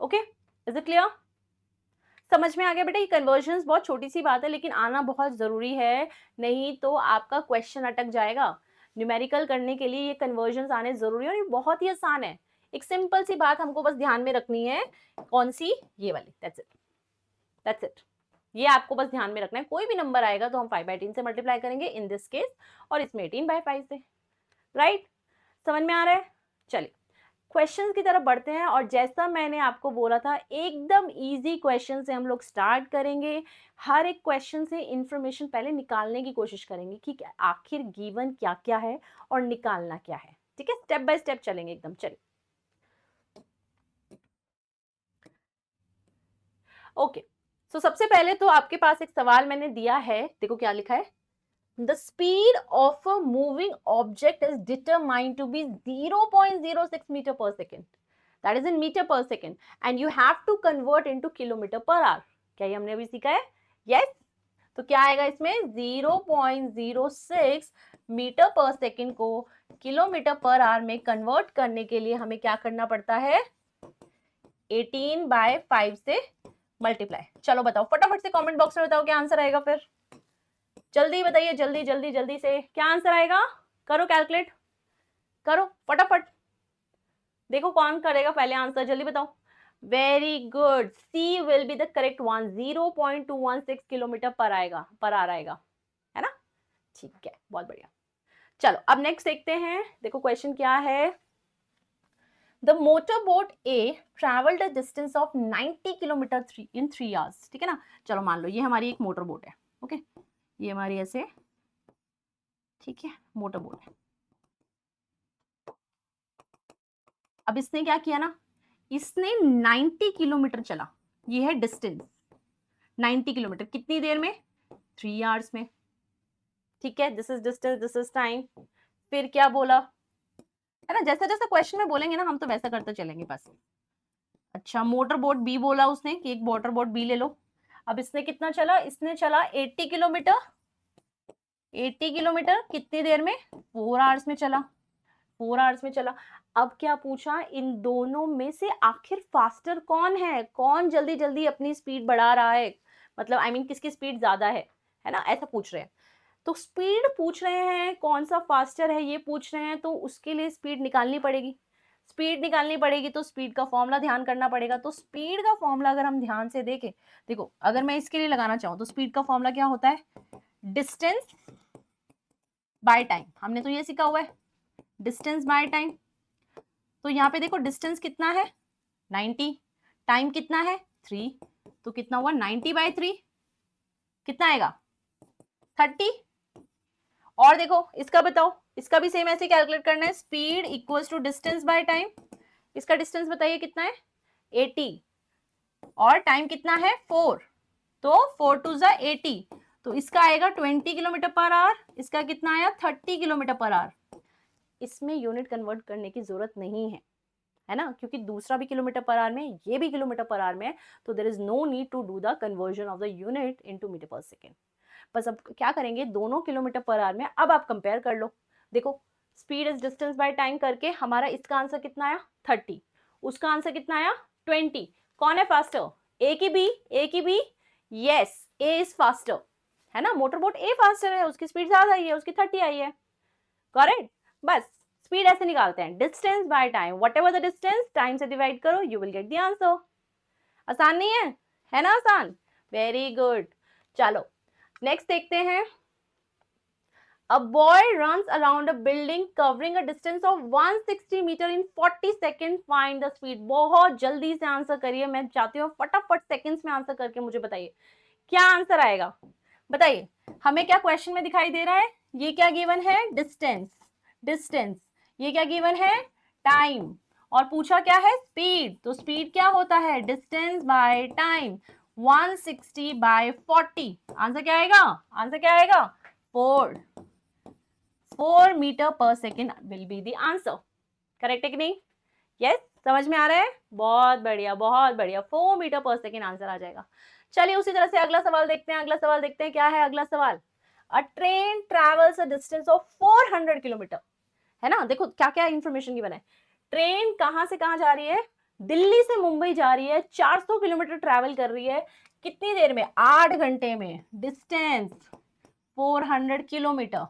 Okay, is it clear, समझ में आ गया बेटा। ये कन्वर्जन बहुत छोटी सी बात है लेकिन आना बहुत जरूरी है, नहीं तो आपका क्वेश्चन अटक जाएगा। न्यूमेरिकल करने के लिए ये कन्वर्जन आने जरूरी है और ये बहुत ही आसान है। एक सिंपल सी बात हमको बस ध्यान में रखनी है, कौन सी, ये वाली, दैट्स इट, दैट्स इट। ये आपको बस ध्यान में रखना है, कोई भी नंबर आएगा तो हम 5/18 से मल्टीप्लाई करेंगे इन दिस केस, और इसमें 18/5 से, राइट। समझ में आ रहा है, चलिए क्वेश्चंस की तरफ बढ़ते हैं। और जैसा मैंने आपको बोला था, एकदम इजी क्वेश्चन से हम लोग स्टार्ट करेंगे। हर एक क्वेश्चन से इंफॉर्मेशन पहले निकालने की कोशिश करेंगे कि आखिर गिवन क्या क्या है और निकालना क्या है, ठीक है। स्टेप बाय स्टेप चलेंगे एकदम, चलिए। ओके, सो सबसे पहले तो आपके पास एक सवाल मैंने दिया है, देखो क्या लिखा है, the speed of a moving object is determined to be 0.06 meter per second, that is in meter per second, and you have to convert into kilometer per hour। क्या ये हमने अभी सीखा है, yes। तो क्या आएगा इसमें, 0.06 मीटर पर सेकेंड को किलोमीटर पर आवर में कन्वर्ट करने के लिए हमें क्या करना पड़ता है, 18/5 से मल्टीप्लाई। चलो बताओ फटाफट से कमेंट बॉक्स में बताओ क्या आंसर आएगा, फिर जल्दी बताइए, जल्दी जल्दी जल्दी से क्या आंसर आएगा, करो कैलकुलेट, करो फटाफट, देखो कौन करेगा पहले आंसर, जल्दी बताओ। Very good, C will be the correct one, 0.216 kilometre पर आएगा, पर आ रहेगा, है ना, ठीक है, बहुत बढ़िया। चलो अब नेक्स्ट देखते हैं, देखो क्वेश्चन क्या है। The motor boat A travelled a distance of 90 kilometre in 3 hours, ठीक है ना। चलो मान लो ये हमारी एक मोटर बोट है, ओके, ये हमारी ऐसे, ठीक है, मोटर बोट है। अब इसने क्या किया ना, इसने 90 किलोमीटर चला, ये है डिस्टेंस, 90 किलोमीटर कितनी देर में, 3 आवर्स में, ठीक है। This is distance, this is time. फिर क्या बोला, है ना, जैसा जैसा क्वेश्चन में बोलेंगे ना हम तो वैसा करते चलेंगे बस। अच्छा, मोटर बोट बी बोला उसने कि एक मोटर बोट बी ले लो। अब इसने कितना चला, इसने चला 80 किलोमीटर, 80 किलोमीटर कितनी देर में, 4 आवर्स में चला, 4 आवर्स में चला। अब क्या पूछा, इन दोनों में से आखिर फास्टर कौन है, कौन जल्दी जल्दी अपनी स्पीड बढ़ा रहा है, मतलब आई मीन किसकी स्पीड ज्यादा है ना, ऐसा पूछ रहे हैं। तो स्पीड पूछ रहे हैं, कौन सा फास्टर है ये पूछ रहे हैं, तो उसके लिए स्पीड निकालनी पड़ेगी, स्पीड निकालनी पड़ेगी, तो स्पीड का फॉर्मूला ध्यान करना पड़ेगा। तो स्पीड का फॉर्मूला अगर हम ध्यान से देखें, देखो अगर मैं इसके लिए लगाना चाहूँ तो स्पीड का फॉर्मूला क्या होता है, डिस्टेंस बाय टाइम, हमने तो ये सीखा हुआ है, डिस्टेंस बाय टाइम। तो यहाँ पे देखो डिस्टेंस कितना है 90, टाइम कितना है 3, तो कितना हुआ 90/3, कितना आएगा 30। और देखो इसका बताओ, इसका भी सेम ऐसे कैलकुलेट करना है, speed equals to distance by time. इसका डिस्टेंस बताइए कितना है 80, और टाइम कितना है 4, तो 4 टू ज़ा 80, तो इसका आएगा 20 किलोमीटर पर आवर, इसका कितना आया 30 किलोमीटर पर आवर। इसमें यूनिट कन्वर्ट करने की जरूरत नहीं है ना, क्योंकि दूसरा भी किलोमीटर पर आवर में, ये भी किलोमीटर पर आवर में, तो there is no need to do the conversion of the unit into metre per second. बस अब क्या करेंगे, दोनों किलोमीटर पर आवर में अब आप कंपेयर कर लो। देखो speed is distance by time करके हमारा इसका आंसर कितना आया 30, उसका आंसर कितना आया 20। कौन है फास्टर, ए की बी, ए की B? Yes, A is faster, है ना, मोटर बोट ए फास्टर है, उसकी स्पीड ज्यादा आई है, उसकी 30 आई है, करेक्ट। बस स्पीड ऐसे निकालते हैं, distance by time, what ever the distance, time से डिवाइड करो, you will get the answer. आसान नहीं है ना आसान? Very good. चलो नेक्स्ट देखते हैं। A boy runs around a building covering a distance of 160 meter in 40 seconds. Find the speed. बहुत जल्दी से आंसर करिए, मैं चाहती हूँ फटाफट सेकंड्स में आंसर करके मुझे बताइए क्या आंसर आएगा। बताइए हमें क्या क्वेश्चन में दिखाई दे रहा है, ये क्या गिवन है, डिस्टेंस, डिस्टेंस, ये क्या गिवन है, टाइम, और पूछा क्या है, स्पीड। तो स्पीड क्या होता है, distance by time, 160 by 40। Answer क्या आएगा, आंसर क्या आएगा, 4 metre per second will be the answer. Correct है कि नहीं? यस, समझ में आ रहा है, बहुत बढ़िया बहुत बढ़िया, 4 मीटर पर सेकेंड आंसर आ जाएगा। चलिए उसी तरह से अगला सवाल देखते हैं, अगला सवाल देखते हैं क्या है अगला सवाल। अ train travels a distance of 400 kilometre, है ना, देखो क्या क्या इंफॉर्मेशन गिवन है। ट्रेन कहां से कहां जा रही है, दिल्ली से मुंबई जा रही है, 400 किलोमीटर ट्रेवल कर रही है, कितनी देर में, 8 घंटे में, डिस्टेंस 400 किलोमीटर,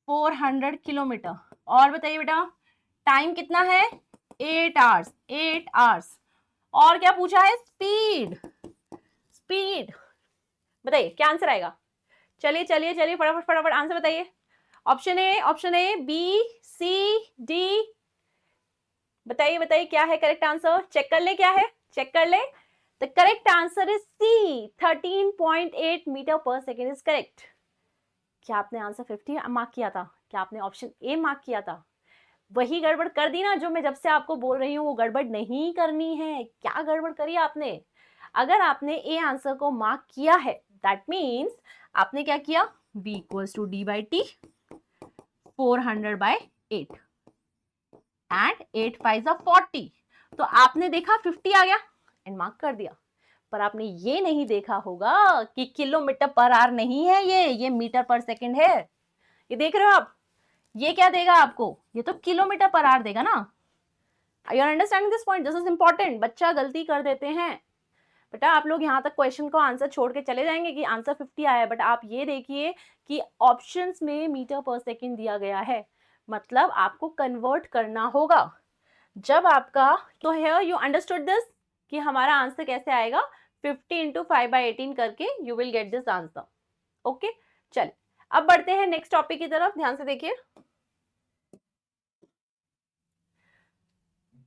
400 किलोमीटर। और बताइए बेटा टाइम कितना है, 8 आवर्स, 8 आवर्स। और क्या पूछा है, स्पीड, स्पीड बताइए क्या आंसर आएगा। चलिए चलिए चलिए फटाफट फटाफट आंसर बताइए। Option A B C D, बताइए बताइए क्या है करेक्ट आंसर, चेक कर ले क्या है, चेक कर ले। The correct answer is C, 13.8 metre per second is correct. क्या आपने आंसर 50 मार्क किया था, क्या आपने ऑप्शन ए मार्क किया था, वही गड़बड़ कर दी ना जो मैं जब से आपको बोल रही हूँ, वो गड़बड़ नहीं करनी है। क्या गड़बड़ करी आपने, अगर आपने ए आंसर को मार्क किया है दैट मीन्स आपने क्या किया, b equals to D by T, 400 by 8 and 8 5 40, तो आपने देखा 50 आ गया एंड मार्क कर दिया। पर आपने ये नहीं देखा होगा कि किलोमीटर पर आवर नहीं है, ये मीटर पर सेकंड है। ये देख रहे हो आप, ये क्या देगा आपको, ये तो किलोमीटर पर आवर देगा ना। You are understanding this point, this is important. बच्चा गलती कर देते हैं बेटा, आप लोग यहाँ तक क्वेश्चन को आंसर छोड़ के चले जाएंगे कि आंसर 50 आया है, बट आप ये देखिए कि ऑप्शंस में मीटर पर सेकंड दिया गया है, मतलब आपको कन्वर्ट करना होगा। जब आपका, तो हियर यू अंडरस्टूड दिस कि हमारा आंसर कैसे आएगा, 50 इंटू 5/18 करके you will get this answer. Okay चल अब बढ़ते हैं नेक्स्ट टॉपिक की तरफ, ध्यान से देखिए।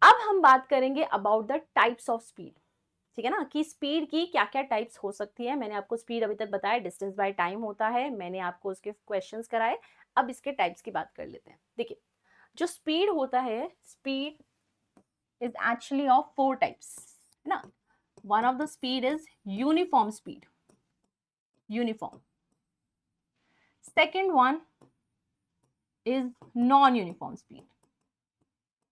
अब हम बात करेंगे about the types of speed, ठीक है ना, कि स्पीड की क्या क्या टाइप्स हो सकती है। मैंने आपको स्पीड अभी तक बताया डिस्टेंस बाय टाइम होता है, मैंने आपको उसके क्वेश्चंस कराए, अब इसके टाइप्स की बात कर लेते हैं। देखिए जो स्पीड होता है, speed is actually of 4 types, है ना। One of the speed is uniform speed, uniform. Second one is non uniform speed,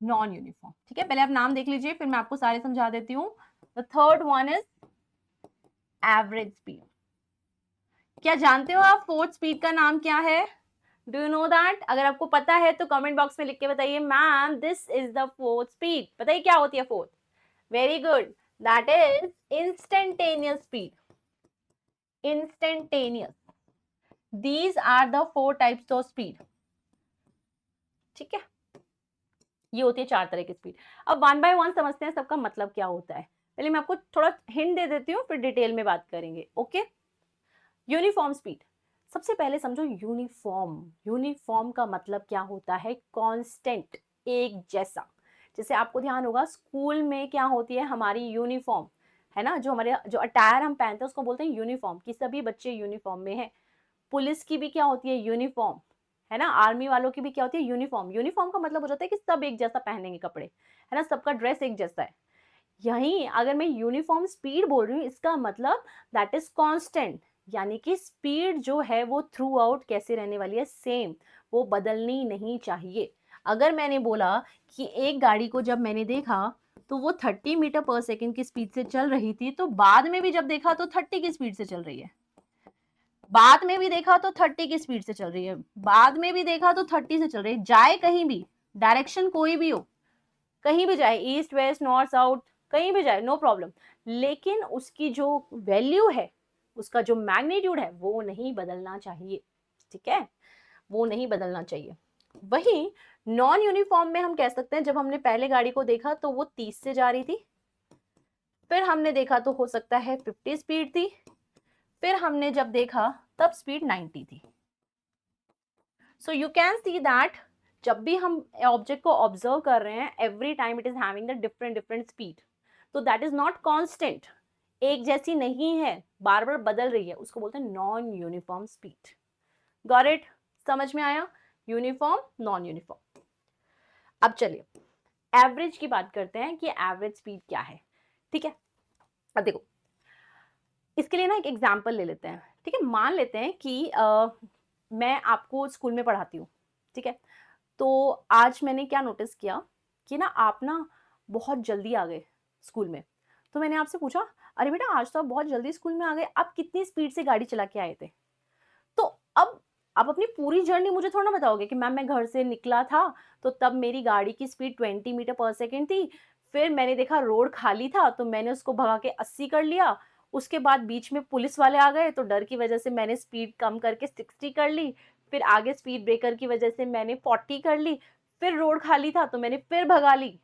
non uniform, ठीक है। पहले आप नाम देख लीजिए फिर मैं आपको सारे समझा देती हूँ। The third one is average speed. क्या जानते हो आप फोर्थ स्पीड का नाम क्या है, डू यू नो दैट? अगर आपको पता है तो कमेंट बॉक्स में लिख के बताइए ma'am this is the fourth speed. बताइए क्या होती है fourth, very good, that is instantaneous speed, instantaneous. These are the 4 types of speed, ठीक है। ये होती है 4 तरह की स्पीड। अब 1 बाय 1 समझते हैं सबका मतलब क्या होता है। पहले मैं आपको थोड़ा हिंट दे देती हूँ फिर डिटेल में बात करेंगे, ओके। यूनिफॉर्म स्पीड, सबसे पहले समझो यूनिफॉर्म, यूनिफॉर्म का मतलब क्या होता है, कांस्टेंट, एक जैसा। जैसे आपको ध्यान होगा स्कूल में क्या होती है हमारी यूनिफॉर्म, है ना, जो हमारे जो अटायर हम पहनते हैं उसको बोलते हैं यूनिफॉर्म, कि सभी बच्चे यूनिफॉर्म में हैं। पुलिस की भी क्या होती है, यूनिफॉर्म, है ना। आर्मी वालों की भी क्या होती है, यूनिफॉर्म। यूनिफॉर्म का मतलब हो जाता है कि सब एक जैसा पहनेंगे कपड़े, है ना, सबका ड्रेस एक जैसा है। यही अगर मैं यूनिफॉर्म स्पीड बोल रही हूँ, इसका मतलब दैट इज कांस्टेंट, यानी कि स्पीड जो है वो थ्रू आउट कैसे रहने वाली है, सेम, वो बदलनी नहीं चाहिए। अगर मैंने बोला कि एक गाड़ी को जब मैंने देखा तो वो 30 मीटर पर सेकंड की स्पीड से चल रही थी, तो बाद में भी जब देखा तो 30 की स्पीड से चल रही है, बाद में भी देखा तो 30 की स्पीड से चल रही है, बाद में भी देखा तो 30 से चल रही है, जाए कहीं भी, डायरेक्शन कोई भी हो, कहीं भी जाए, ईस्ट वेस्ट नॉर्थ साउथ, कहीं भी जाए, नो प्रॉब्लम, लेकिन उसकी जो वैल्यू है, उसका जो मैग्नीट्यूड है वो नहीं बदलना चाहिए, ठीक है, वो नहीं बदलना चाहिए। वही नॉन यूनिफॉर्म में हम कह सकते हैं, जब हमने पहले गाड़ी को देखा तो वो 30 से जा रही थी, फिर हमने देखा तो हो सकता है 50 स्पीड थी, फिर हमने जब देखा तब स्पीड 90 थी। So you can see that जब भी हम ऑब्जेक्ट को ऑब्जर्व कर रहे हैं, every time it is having the different different speed, तो दैट इज नॉट कांस्टेंट, एक जैसी नहीं है, बार बार बदल रही है, उसको बोलते हैं non uniform speed. Got it? समझ में आया? Uniform non uniform. अब चलिए एवरेज की बात करते हैं कि एवरेज स्पीड क्या है, ठीक है। अब देखो, इसके लिए ना एक एग्जाम्पल ले लेते हैं, ठीक है। मान लेते हैं कि मैं आपको स्कूल में पढ़ाती हूँ, ठीक है। तो आज मैंने क्या नोटिस किया कि ना आप ना बहुत जल्दी आ गए स्कूल में। तो मैंने आपसे पूछा, अरे बेटा आज तो आप बहुत जल्दी स्कूल में आ गए, आप कितनी स्पीड से गाड़ी चला के आए थे? तो अब आप अपनी पूरी जर्नी मुझे थोड़ा ना बताओगे कि मैम मैं घर से निकला था तो तब मेरी गाड़ी की स्पीड 20 मीटर पर सेकेंड थी, फिर मैंने देखा रोड खाली था तो मैंने उसको भगा के 80 कर लिया, उसके बाद बीच में पुलिस वाले आ गए तो डर की वजह से मैंने स्पीड कम करके 60 कर ली, फिर आगे स्पीड ब्रेकर की वजह से मैंने 40 कर ली, फिर रोड खाली था तो मैंने फिर भगा ली,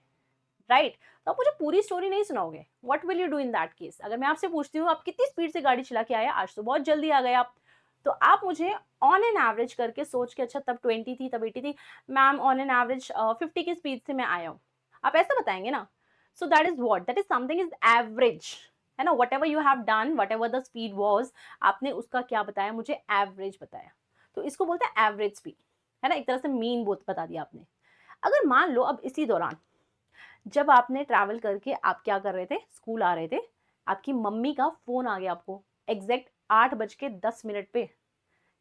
राइट। तो आप मुझे पूरी स्टोरी नहीं सुनाओगे, what will you do in that case? अगर मैं आपसे पूछती हूँ आप कितनी स्पीड से गाड़ी चला के आए, आज तो बहुत जल्दी आ गए आप, तो आप मुझे ऑन एन एवरेज करके सोच के, अच्छा तब 20 थी तब 80 थी, मैम ऑन एन एवरेज 50 की स्पीड से मैं आया हूँ, आप ऐसा बताएंगे ना। सो that is what, that is something is average, है ना। What ever you have done, what ever the speed was, आपने उसका क्या बताया, मुझे एवरेज बताया, तो इसको बोलते हैं एवरेज स्पीड, है ना, एक तरह से मीन बोथ बता दिया आपने। अगर मान लो अब इसी दौरान जब आपने ट्रैवल करके आप क्या कर रहे थे, स्कूल आ रहे थे, आपकी मम्मी का फोन आ गया आपको एग्जैक्ट 8:10 पे,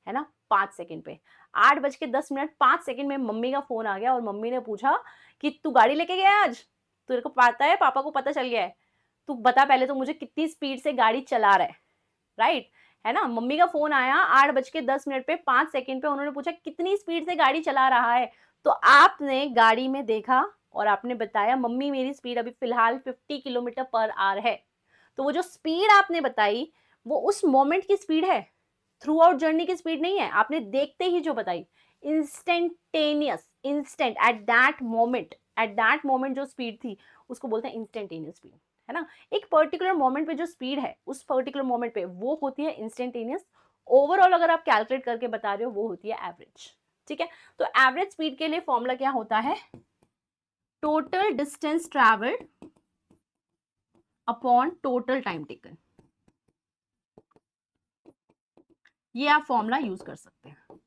है ना, 5 सेकंड पे, 8:10 5 सेकंड में मम्मी का फोन आ गया और मम्मी ने पूछा कि तू गाड़ी लेके गया आज, तेरे को पता है, पापा को पता चल गया है, तू बता पहले तो मुझे कितनी स्पीड से गाड़ी चला रहा है, राइट, है ना। मम्मी का फोन आया 8:10 पे, 5 सेकंड पे, उन्होंने पूछा कितनी स्पीड से गाड़ी चला रहा है, तो आपने गाड़ी में देखा और आपने बताया मम्मी मेरी स्पीड अभी फिलहाल 50 किलोमीटर पर आवर है। तो वो जो स्पीड आपने बताई वो उस मोमेंट की स्पीड है, थ्रू आउट जर्नी की स्पीड नहीं है, आपने देखते ही जो बताई, instantaneous, instant, at that moment जो स्पीड थी उसको बोलते हैं इंस्टेंटेनियस स्पीड, है ना। एक पर्टिकुलर मोमेंट पे जो स्पीड है उस पर्टिकुलर मोमेंट पे वो होती है इंस्टेंटेनियस। ओवरऑल अगर आप कैलकुलेट करके बता रहे हो वो होती है एवरेज, ठीक है। तो एवरेज स्पीड के लिए फॉर्मूला क्या होता है, total distance travelled upon total time taken, ये आप फॉर्मूला यूज कर सकते हैं।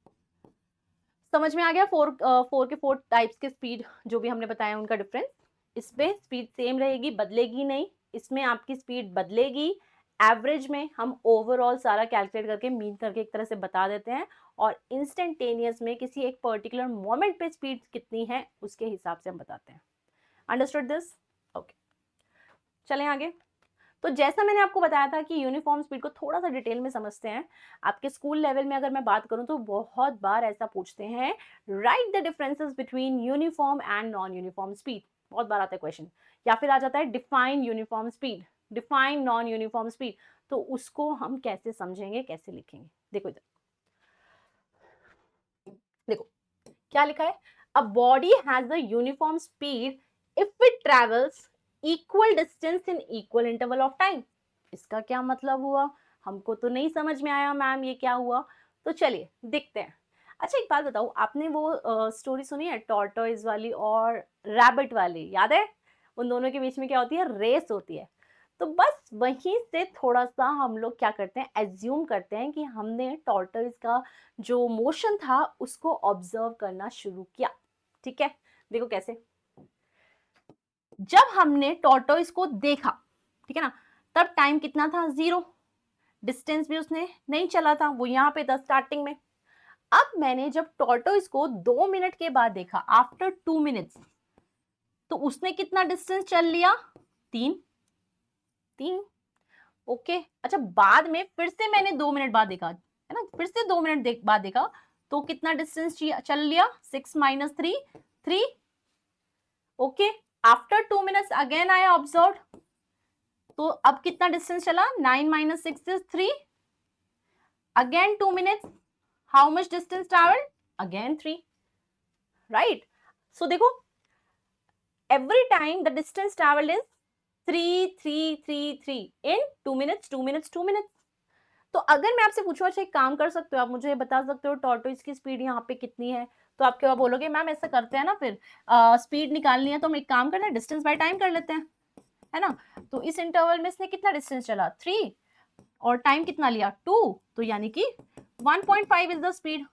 समझ में आ गया? फोर के फोर टाइप्स के स्पीड जो भी हमने बताया उनका डिफरेंस, इसमें स्पीड सेम रहेगी, बदलेगी नहीं, इसमें आपकी स्पीड बदलेगी। एवरेज में हम ओवरऑल सारा कैलकुलेट करके मीन करके एक तरह से बता देते हैं, और इंस्टेंटेनियस में किसी एक पर्टिकुलर मोमेंट पे स्पीड कितनी है उसके हिसाब से हम बताते हैं। Understood this? ओके, चलें आगे। तो जैसा मैंने आपको बताया था कि यूनिफॉर्म स्पीड को थोड़ा सा डिटेल में समझते हैं। आपके स्कूल लेवल में अगर मैं बात करूं तो बहुत बार ऐसा पूछते हैं, right the differences between uniform and non uniform speed, बहुत बार आता है क्वेश्चन, या फिर आ जाता है define uniform speed, define non uniform speed. तो उसको हम कैसे समझेंगे, कैसे लिखेंगे? देखो इधर, देखो क्या लिखा है, a body has a uniform speed if it travels equal distance in equal interval of time. इसका क्या मतलब हुआ, हमको तो नहीं समझ में आया मैम ये क्या हुआ, तो चलिए देखते हैं। अच्छा एक बात बताओ, आपने वो स्टोरी सुनी है टॉर्टोइज वाली और रैबिट वाली, याद है? उन दोनों के बीच में क्या होती है, रेस होती है। तो बस वहीं से थोड़ा सा हम लोग क्या करते हैं, एज्यूम करते हैं कि हमने टॉर्टोइज का जो मोशन था उसको ऑब्जर्व करना शुरू किया, ठीक है। देखो कैसे, जब हमने टॉर्टोइस को देखा, ठीक है ना, तब टाइम कितना था, 0, डिस्टेंस भी उसने नहीं चला था, वो यहाँ पे था स्टार्टिंग में। अब मैंने जब टॉर्टोइस को 2 मिनट के बाद देखा, आफ्टर 2 मिनट्स, तो उसने कितना डिस्टेंस चल लिया, 3। ओके, अच्छा बाद में फिर से मैंने 2 मिनट बाद देखा, है ना, फिर से 2 मिनट बाद देखा, तो कितना डिस्टेंस चल लिया, 6 - 3, 3। Okay, after 2 minutes again I observe, तो अब कितना डिस्टेंस चला, 9 - 6 = 3। Again 2 minutes, how much distance travel, again 3, right. So देखो, every time the distance traveled is 3 in 2 minutes, 2 minutes, 2 minutes। तो अगर मैं आपसे पूछूं, अच्छा एक काम कर सकते हो आप, मुझे बता सकते हो टॉर्टोइस की स्पीड यहाँ पे कितनी है, तो आप क्या बोलोगे, मैम ऐसा करते हैं ना, फिर स्पीड निकालनी है तो हम एक काम करते हैं, डिस्टेंस बाय टाइम कर लेते हैं, है ना। तो इस इंटरवल में इसने कितना डिस्टेंस चला, 3, और टाइम कितना लिया, 2, तो यानी कि 1.5 इज द स्पीड,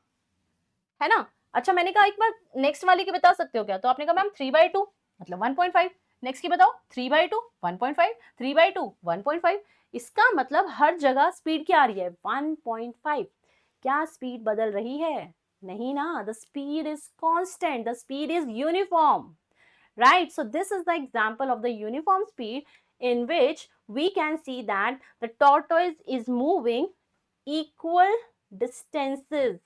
है ना। अच्छा मैंने कहा एक बार नेक्स्ट वाले की बता सकते हो क्या, तो आपने कहा मैम 3/2 मतलब 1.5। नेक्स्ट की बताओ, 3/2 1.5, 3/2 1.5। इसका मतलब हर जगह स्पीड क्या आ रही है, 1.5। क्या स्पीड बदल रही है, नहीं ना, the speed is constant, the speed is uniform, right? So this is the example of the uniform speed in which we can see that the tortoise is moving equal distances,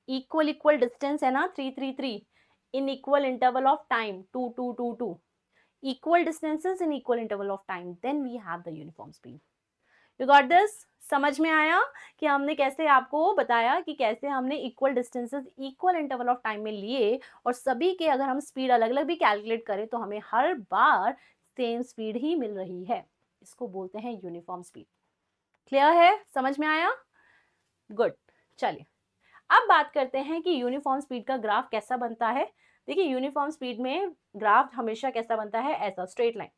equal distance है ना, 3 3 3 in equal interval of time, 2 2 2 2, equal distances in equal interval of time, then we have the uniform speed। You got this? समझ में आया कि हमने कैसे आपको बताया कि कैसे हमने equal distances equal interval of time में लिए, और सभी के अगर हम स्पीड अलग अलग भी कैलकुलेट करें तो हमें हर बार सेम स्पीड ही मिल रही है, इसको बोलते हैं यूनिफॉर्म स्पीड। क्लियर है, समझ में आया, गुड। चलिए अब बात करते हैं कि यूनिफॉर्म स्पीड का ग्राफ कैसा बनता है। देखिए यूनिफॉर्म स्पीड में ग्राफ हमेशा कैसा बनता है, ऐसा स्ट्रेट लाइन,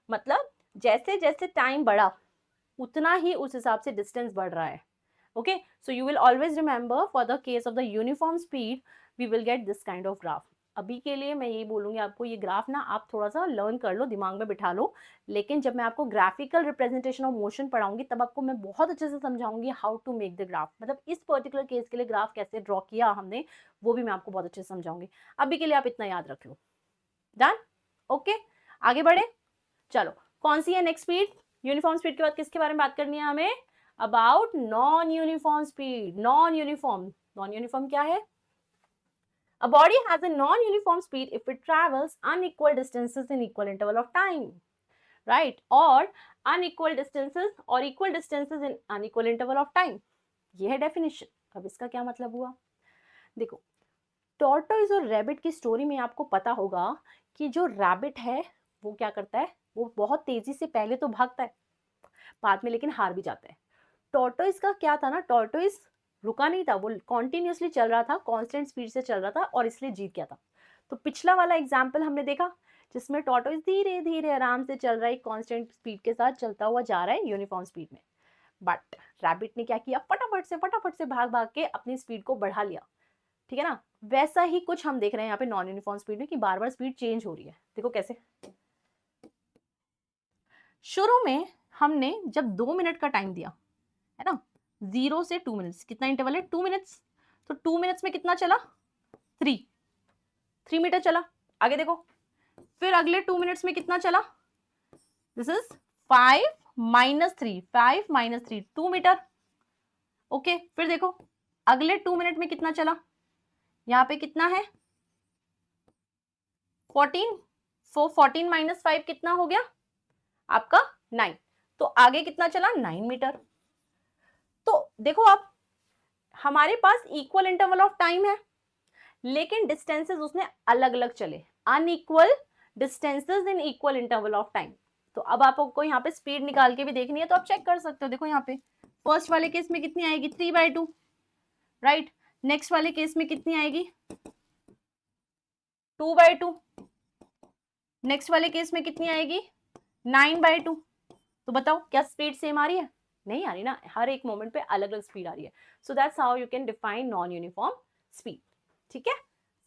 मतलब जैसे जैसे टाइम बढ़ा उतना ही उस हिसाब से डिस्टेंस बढ़ रहा है। Okay, so you will always remember for the case of the uniform speed we will get this kind of graph. अभी के लिए मैं यही बोलूंगी आपको, ये ग्राफ ना आप थोड़ा सा लर्न कर लो, दिमाग में बिठा लो, लेकिन जब मैं आपको ग्राफिकल रिप्रेजेंटेशन ऑफ मोशन पढ़ाऊंगी तब आपको मैं बहुत अच्छे से समझाऊंगी how to make the graph, मतलब इस पर्टिकुलर केस के लिए ग्राफ कैसे ड्रॉ किया हमने वो भी मैं आपको बहुत अच्छे से समझाऊंगी। अभी के लिए आप इतना याद रख लो, डन। ओके, आगे बढ़े, चलो कौन सी है नेक्स्ट स्पीड, यूनिफॉर्म स्पीड के बाद किसके बारे में बात करनी है हमें, about non uniform speed. Non uniform क्या है, a body has a non-uniform speed if it travels unequal distances in equal interval of time, right, or unequal distances or equal distances in unequal interval of time। ये है definition. अब इसका क्या मतलब हुआ, देखो टॉर्टोइज और रैबिट की स्टोरी में आपको पता होगा कि जो रैबिट है वो क्या करता है, वो बहुत तेजी से पहले तो भागता है, बाद में लेकिन हार भी जाता है। टॉर्टोइज का क्या था ना, टॉर्टोइज रुका नहीं था, वो कॉन्टिन्यूसली चल रहा था, कांस्टेंट स्पीड से चल रहा था और इसलिए जीत गया था। तो पिछला वाला एग्जाम्पल हमने देखा जिसमें टॉर्टोइज धीरे धीरे आराम से चल रहा है, कांस्टेंट स्पीड के साथ चलता हुआ जा रहा है यूनिफॉर्म स्पीड में, बट रैबिट ने क्या किया, फटाफट से भाग भाग के अपनी स्पीड को बढ़ा लिया, ठीक है ना। वैसा ही कुछ हम देख रहे हैं यहाँ पे नॉन यूनिफॉर्म स्पीड में कि बार बार स्पीड चेंज हो रही है। देखो कैसे, शुरू में हमने जब 2 मिनट का टाइम दिया, है ना, 0 से 2 मिनट्स, कितना इंटरवल है, 2 मिनट्स, तो 2 मिनट्स में कितना चला, 3 मीटर चला। आगे देखो, फिर अगले 2 मिनट्स में कितना चला, दिस इज 5 - 3, 5 - 3 2 मीटर। ओके, फिर देखो अगले 2 मिनट में कितना चला, यहाँ पे कितना है 14, 14 - 5 कितना हो गया आपका 9, तो आगे कितना चला 9 मीटर। तो देखो आप, हमारे पास इक्वल इंटरवल ऑफ टाइम है लेकिन डिस्टेंसेस उसने अलग अलग चले, unequal distances in equal interval of time. तो अब आपको यहाँ पे स्पीड निकाल के भी देखनी है तो आप चेक कर सकते हो, देखो यहाँ पे फर्स्ट वाले केस में कितनी आएगी 3/2, राइट, नेक्स्ट वाले केस में कितनी आएगी 2/2, नेक्स्ट वाले केस में कितनी आएगी 9/2। तो बताओ क्या स्पीड सेम आ रही है, नहीं आ रही ना, हर एक मोमेंट पे अलग अलग स्पीड आ रही है। So that's how you can define non uniform speed. ठीक है,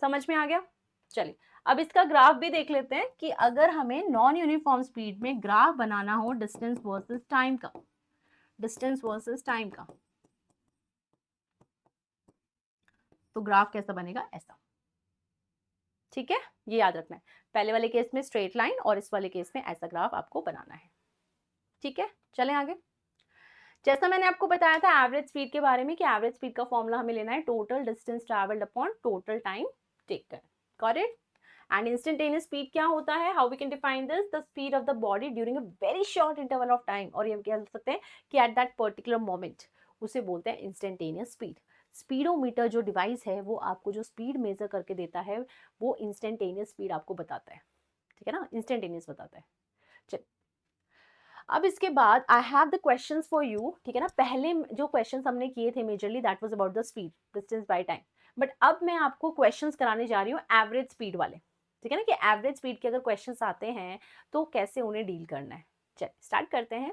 समझ में आ गया। चलिए अब इसका ग्राफ भी देख लेते हैं कि अगर हमें नॉन यूनिफॉर्म स्पीड में ग्राफ बनाना हो डिस्टेंस वर्सेस टाइम का, डिस्टेंस वर्सेस टाइम का, तो ग्राफ कैसा बनेगा, ऐसा। ठीक है, ये याद रखना है, पहले वाले केस में स्ट्रेट लाइन और इस वाले केस में ऐसा ग्राफ आपको बनाना है। ठीक है, चलें आगे। जैसा मैंने आपको बताया था एवरेज स्पीड के बारे में कि एवरेज स्पीड का फॉर्मूला हमें लेना है total distance travelled upon total time taken. Got it? And instantaneous speed क्या होता है, how we can define this, the speed of the body during a very short interval of time, और ये हम कह सकते हैं कि एट दैट पर्टिकुलर मोमेंट, उसे बोलते हैं इंस्टेंटेनियस स्पीड। स्पीडोमीटर जो डिवाइस है वो आपको जो स्पीड मेजर करके देता है वो इंस्टेंटेनियस स्पीड आपको बताता है। ठीक है ना, इंस्टेंटेनियस बताता है। चल, अब इसके बाद आई have the questions for you. ठीक है ना, पहले जो क्वेश्चंस हमने किए थे majorly that was about the speed, distance by time, but अब मैं आपको क्वेश्चंस कराने जा रही हूँ एवरेज स्पीड वाले। ठीक है ना, कि एवरेज स्पीड के अगर क्वेश्चंस आते हैं तो कैसे उन्हें डील करना है। चल स्टार्ट करते हैं।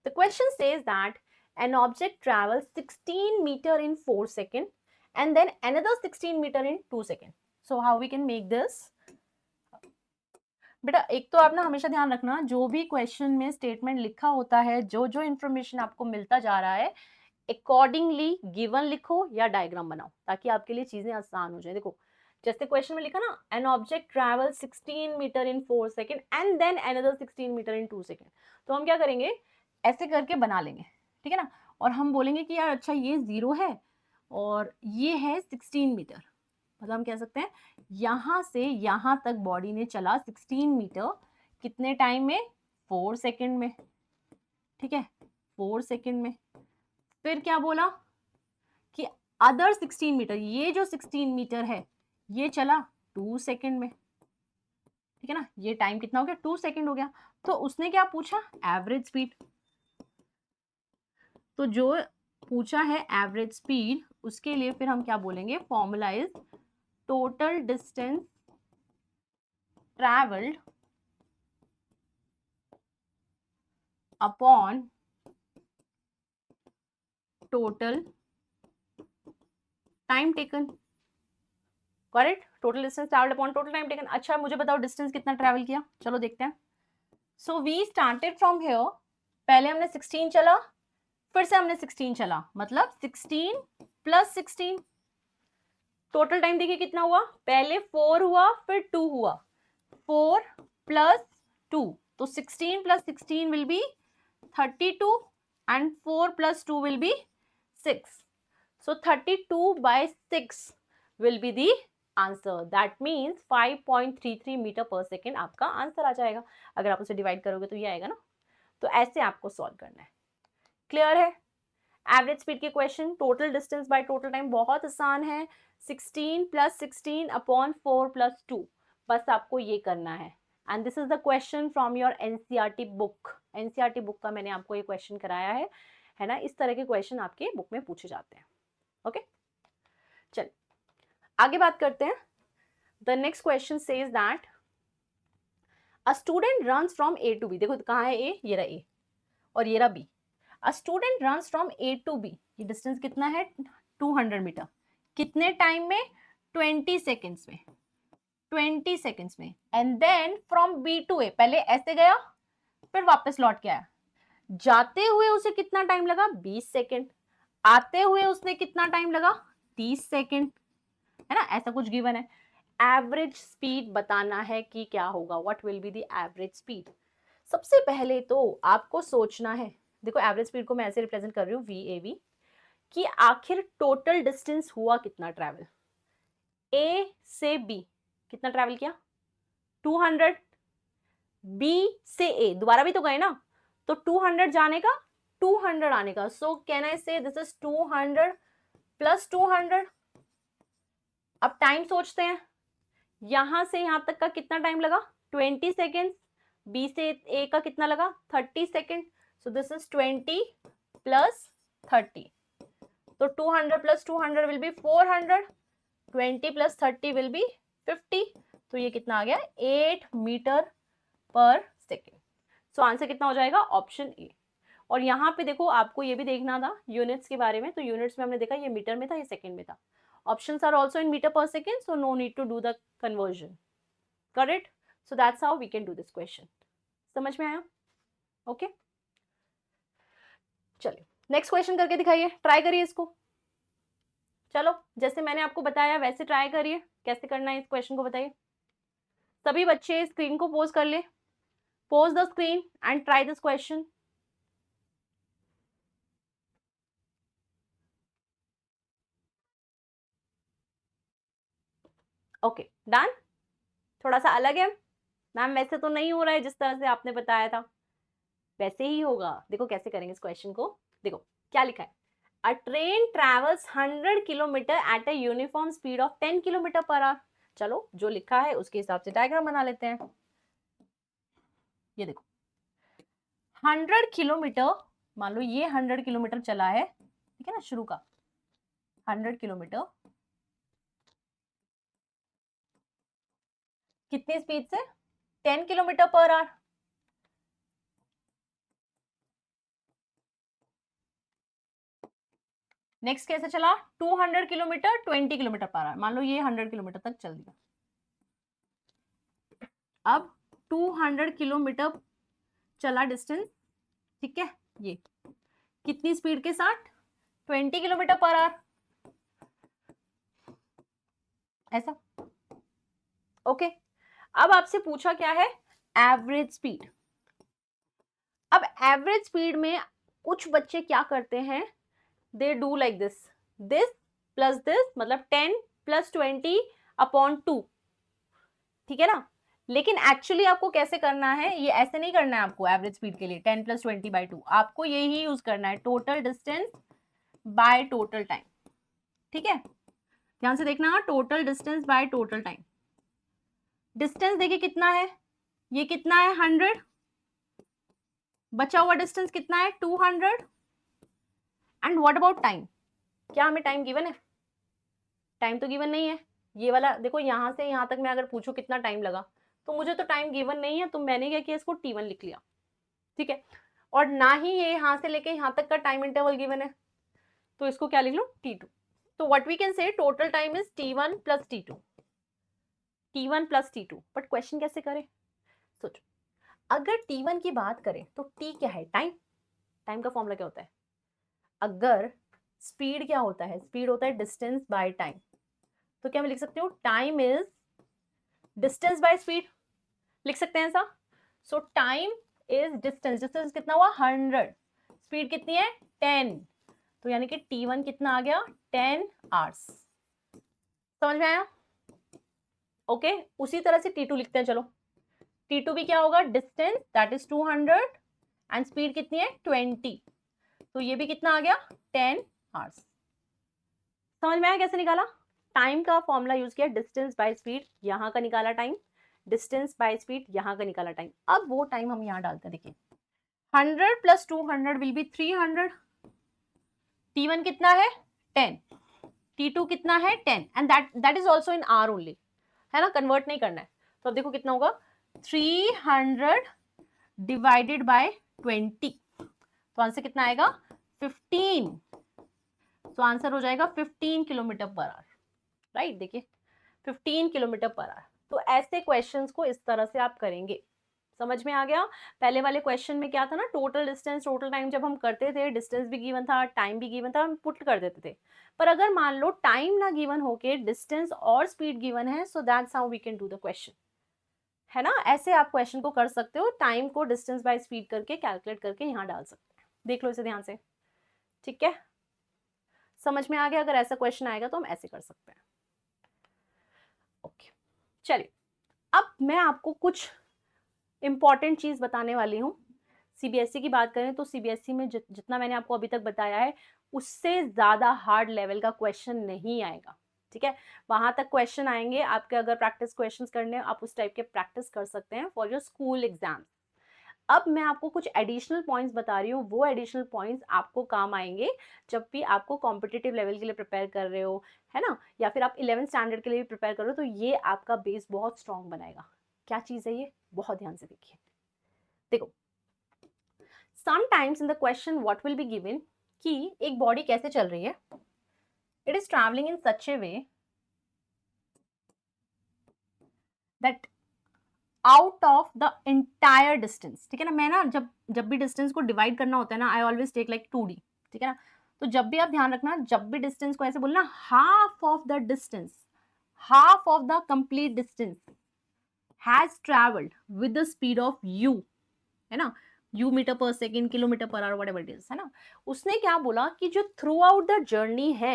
The question says that an object travels 16 meter in 4 seconds and then another 16 meter in 2 seconds. So how we can make this? बेटा एक तो आप ना हमेशा ध्यान रखना, जो भी क्वेश्चन में स्टेटमेंट लिखा होता है, जो जो इन्फॉर्मेशन आपको मिलता जा रहा है, अकॉर्डिंगली गिवन लिखो या डायग्राम बनाओ ताकि आपके लिए चीजें आसान हो जाए। देखो जैसे क्वेश्चन में लिखा ना, an object travel 16 metre in 4 second and then another 16 metre in 2 second, तो हम क्या करेंगे, ऐसे करके बना लेंगे। ठीक है ना, और हम बोलेंगे कि यार अच्छा ये 0 है और ये है 16 मीटर, मतलब हम कह सकते हैं यहां से यहां तक बॉडी ने चला 16 मीटर कितने टाइम में, 4 सेकंड में। ठीक है, 4 सेकंड में। फिर क्या बोला कि अदर 16 मीटर, ये जो 16 मीटर है ये चला 2 सेकंड में। ठीक है ना, ये टाइम कितना हो गया, 2 सेकंड हो गया। तो उसने क्या पूछा, एवरेज स्पीड। तो जो पूछा है एवरेज स्पीड, उसके लिए फिर हम क्या बोलेंगे, formula is total distance travelled upon total time taken. Correct, total distance travelled upon total time taken. अच्छा मुझे बताओ डिस्टेंस कितना ट्रैवल किया, चलो देखते हैं। So we started from here, पहले हमने 16 चला, फिर से हमने 16 चला, मतलब 16 प्लस 16। टोटल टाइम देखिए कितना हुआ, पहले 4 हुआ फिर 2 हुआ, 4 प्लस 2, तो 16 plus 16 will be 32 and 4 plus 2 will be 6. So 32 by 6 will be the answer. That means 5.33 metre per second आपका आंसर आ जाएगा। अगर आप उसे डिवाइड करोगे तो ये आएगा ना, तो ऐसे आपको सॉल्व करना है। क्लियर है? एवरेज स्पीड के question, total distance by total time बहुत आसान है, 16 प्लस 16 अपॉन 4 प्लस 2, बस आपको ये करना है। And this is the question from your NCERT book. NCERT book का मैंने आपको ये क्वेश्चन कराया है ना, इस तरह के क्वेश्चन आपके बुक में पूछे जाते हैं। ओके, चल आगे बात करते हैं। The next question says that a student runs from A to B. देखो कहाँ है ए, ये रहा ए और ये रहा B. A student runs from A to B, ये डिस्टेंस कितना है, 200 मीटर, कितने टाइम में, 20 सेकेंड्स में, 20 सेकेंड्स में। And then from B to A, पहले ऐसे गया फिर वापस लौट के आया, जाते हुए उसे कितना टाइम लगा, 20 सेकेंड, आते हुए उसने कितना टाइम लगा, 30 सेकेंड, है ना, ऐसा कुछ गिवन है। एवरेज स्पीड बताना है कि क्या होगा, what will be the average speed. सबसे पहले तो आपको सोचना है, देखो एवरेज स्पीड को मैं ऐसे रिप्रेजेंट कर रही हूँ VAV, कि आखिर टोटल डिस्टेंस हुआ कितना ट्रैवल, A से B कितना ट्रैवल किया, 200, B से A दोबारा भी तो गए ना, तो 200 जाने का 200 आने का, सो कैन आई से दिस इज 200 प्लस 200। अब टाइम सोचते हैं, यहां से यहां तक का कितना टाइम लगा, 20 सेकेंड, बी से ए का कितना लगा, 30 second, so this is 20 plus 30, तो 200 plus 200 will be 400, 20 plus 30 will be 50, तो ये कितना आ गया, 8 metre per second. So answer कितना हो जाएगा, ऑप्शन ए। और यहाँ पे देखो आपको ये भी देखना था यूनिट्स के बारे में, तो यूनिट्स में हमने देखा ये मीटर में था, ये सेकेंड में था, Options are also in meter per second, so no need to do the conversion. Got it? So that's how we can do this question. समझ में आया? Okay okay? चलिए नेक्स्ट क्वेश्चन करके दिखाइए, ट्राई करिए इसको। चलो जैसे मैंने आपको बताया वैसे ट्राई करिए, कैसे करना है इस क्वेश्चन को बताइए। सभी बच्चे स्क्रीन को पोज कर ले, pose the screen and try this question. Okay done. थोड़ा सा अलग है मैम, वैसे तो नहीं हो रहा है जिस तरह से आपने बताया था, वैसे ही होगा। देखो कैसे करेंगे इस क्वेश्चन को, देखो क्या लिखा है, अ train travels 100 kilometre at a uniform speed of 10 kilometre per our. चलो जो लिखा है उसके हिसाब से डायग्राम बना लेते हैं। ये देखो 100 किलोमीटर, मान लो ये 100 किलोमीटर चला है, ठीक है ना, शुरू का 100 किलोमीटर कितनी स्पीड से, 10 किलोमीटर पर आवर। नेक्स्ट कैसे चला, 200 किलोमीटर 20 किलोमीटर पर आवर, मान लो ये 100 किलोमीटर तक चल दिया। अब 200 किलोमीटर चला डिस्टेंस, ठीक है, ये कितनी स्पीड के साथ, 20 किलोमीटर पर आवर, ऐसा। ओके अब आपसे पूछा क्या है, एवरेज स्पीड। अब एवरेज स्पीड में कुछ बच्चे क्या करते हैं, they do like this plus this, मतलब 10 प्लस 20 अपॉन 2, ठीक है ना। लेकिन एक्चुअली आपको कैसे करना है, ये ऐसे नहीं करना है आपको एवरेज स्पीड के लिए 10 प्लस 20 बाई 2, आपको यही यूज करना है total distance by total time, ठीक है। ध्यान से देखना, total distance by total time. Distance देखिए कितना है, ये कितना है 100, बचा हुआ डिस्टेंस कितना है 200, एंड व्हाट अबाउट टाइम, क्या हमें टाइम गिवन है, टाइम तो गिवन नहीं है। ये वाला देखो, यहां से यहां तक मैं अगर पूछूं कितना टाइम लगा, तो मुझे तो टाइम गिवन नहीं है, तो मैंने क्या किया, इसको T1 लिख लिया, ठीक है। और ना ही ये यहां से लेके यहां तक का टाइम इंटरवल गिवन है, तो इसको क्या लिख लो, T2। तो what we can say total time is T1 plus T2, T1 plus T2। But question कैसे करें, सोचो, अगर T1 की बात करें तो T क्या है, टाइम। टाइम का फॉर्मूला क्या होता है, अगर स्पीड क्या होता है, स्पीड होता है डिस्टेंस बाय टाइम, तो क्या मैं लिख सकती हूँ time is distance by speed, लिख सकते हैं ऐसा। सो टाइम इज डिस्टेंस, डिस्टेंस कितना हुआ 100, स्पीड कितनी है 10, तो यानी कि T1 कितना आ गया 10 आवर्स। समझ में आया, ओके। उसी तरह से T2 लिखते हैं, चलो T2 भी क्या होगा, distance that is 200 and speed कितनी है 20, तो ये भी कितना आ गया 10 आवर्स। समझ में आया कैसे निकाला, टाइम का फॉर्मूला यूज किया, डिस्टेंस बाय स्पीड, यहां का निकाला टाइम, डिस्टेंस बाय स्पीड यहां का निकाला टाइम। अब वो टाइम हम यहां डालते हैं, देखिए 100 प्लस 200 विल बी 300, T1 कितना है 10, T2 कितना है 10, and that is also in are only, है ना, कन्वर्ट नहीं करना है। तो अब देखो कितना होगा 300 डिवाइडेड बाय 20, तो आंसर कितना आएगा 15, तो आंसर हो जाएगा 15 किलोमीटर पर आवर, राइट। देखिए 15 किलोमीटर पर आवर। तो ऐसे क्वेश्चंस को इस तरह से आप करेंगे, समझ में आ गया। पहले वाले क्वेश्चन में क्या था ना, टोटल डिस्टेंस टोटल टाइम, जब हम करते थे डिस्टेंस भी गिवन था टाइम भी गिवन था, हम पुट कर देते थे। पर अगर मान लो टाइम ना गिवन होके डिस्टेंस और स्पीड गिवन है, so that's how we can do the question, है ना। ऐसे आप क्वेश्चन को कर सकते हो, टाइम को डिस्टेंस बाय स्पीड करके कैलकुलेट करके यहाँ डाल सकते हैं। देख लो इसे ध्यान से, ठीक है, समझ में आ गया। अगर ऐसा क्वेश्चन आएगा तो हम ऐसे कर सकते हैं, ओके। चलिए अब मैं आपको कुछ इंपॉर्टेंट चीज बताने वाली हूँ। सीबीएसई की बात करें तो सीबीएसई में जितना मैंने आपको अभी तक बताया है, उससे ज्यादा हार्ड लेवल का क्वेश्चन नहीं आएगा, ठीक है। वहां तक क्वेश्चन आएंगे आपके, अगर प्रैक्टिस क्वेश्चंस करने आप उस टाइप के प्रैक्टिस कर सकते हैं फॉर योर स्कूल एग्जाम। अब मैं आपको कुछ एडिशनल पॉइंट्स बता रही हूँ, वो एडिशनल पॉइंट्स आपको काम आएंगे जब भी आपको कॉम्पिटिटिव लेवल के लिए प्रिपेयर कर रहे हो, है ना, या फिर आप 11th स्टैंडर्ड के लिए भी प्रिपेयर कर रहे हो, तो ये आपका बेस बहुत स्ट्रॉन्ग बनाएगा। क्या चीज़ है ये, बहुत ध्यान से देखिए। देखो sometimes in the question what will be given, कि एक बॉडी कैसे चल रही है, it is traveling in such a way that out of the entire distance, ठीक है ना, मैं ना जब भी डिस्टेंस को डिवाइड करना होता है ना, I always take like 2D, ठीक है ना, तो जब भी आप ध्यान रखना, जब भी डिस्टेंस को ऐसे बोलना, half of the distance, half of the complete distance has traveled with the speed of u, है ना, u metre per second, kilometre per our, whatever it is, है ना, उसने क्या बोला कि जो थ्रू आउट द जर्नी है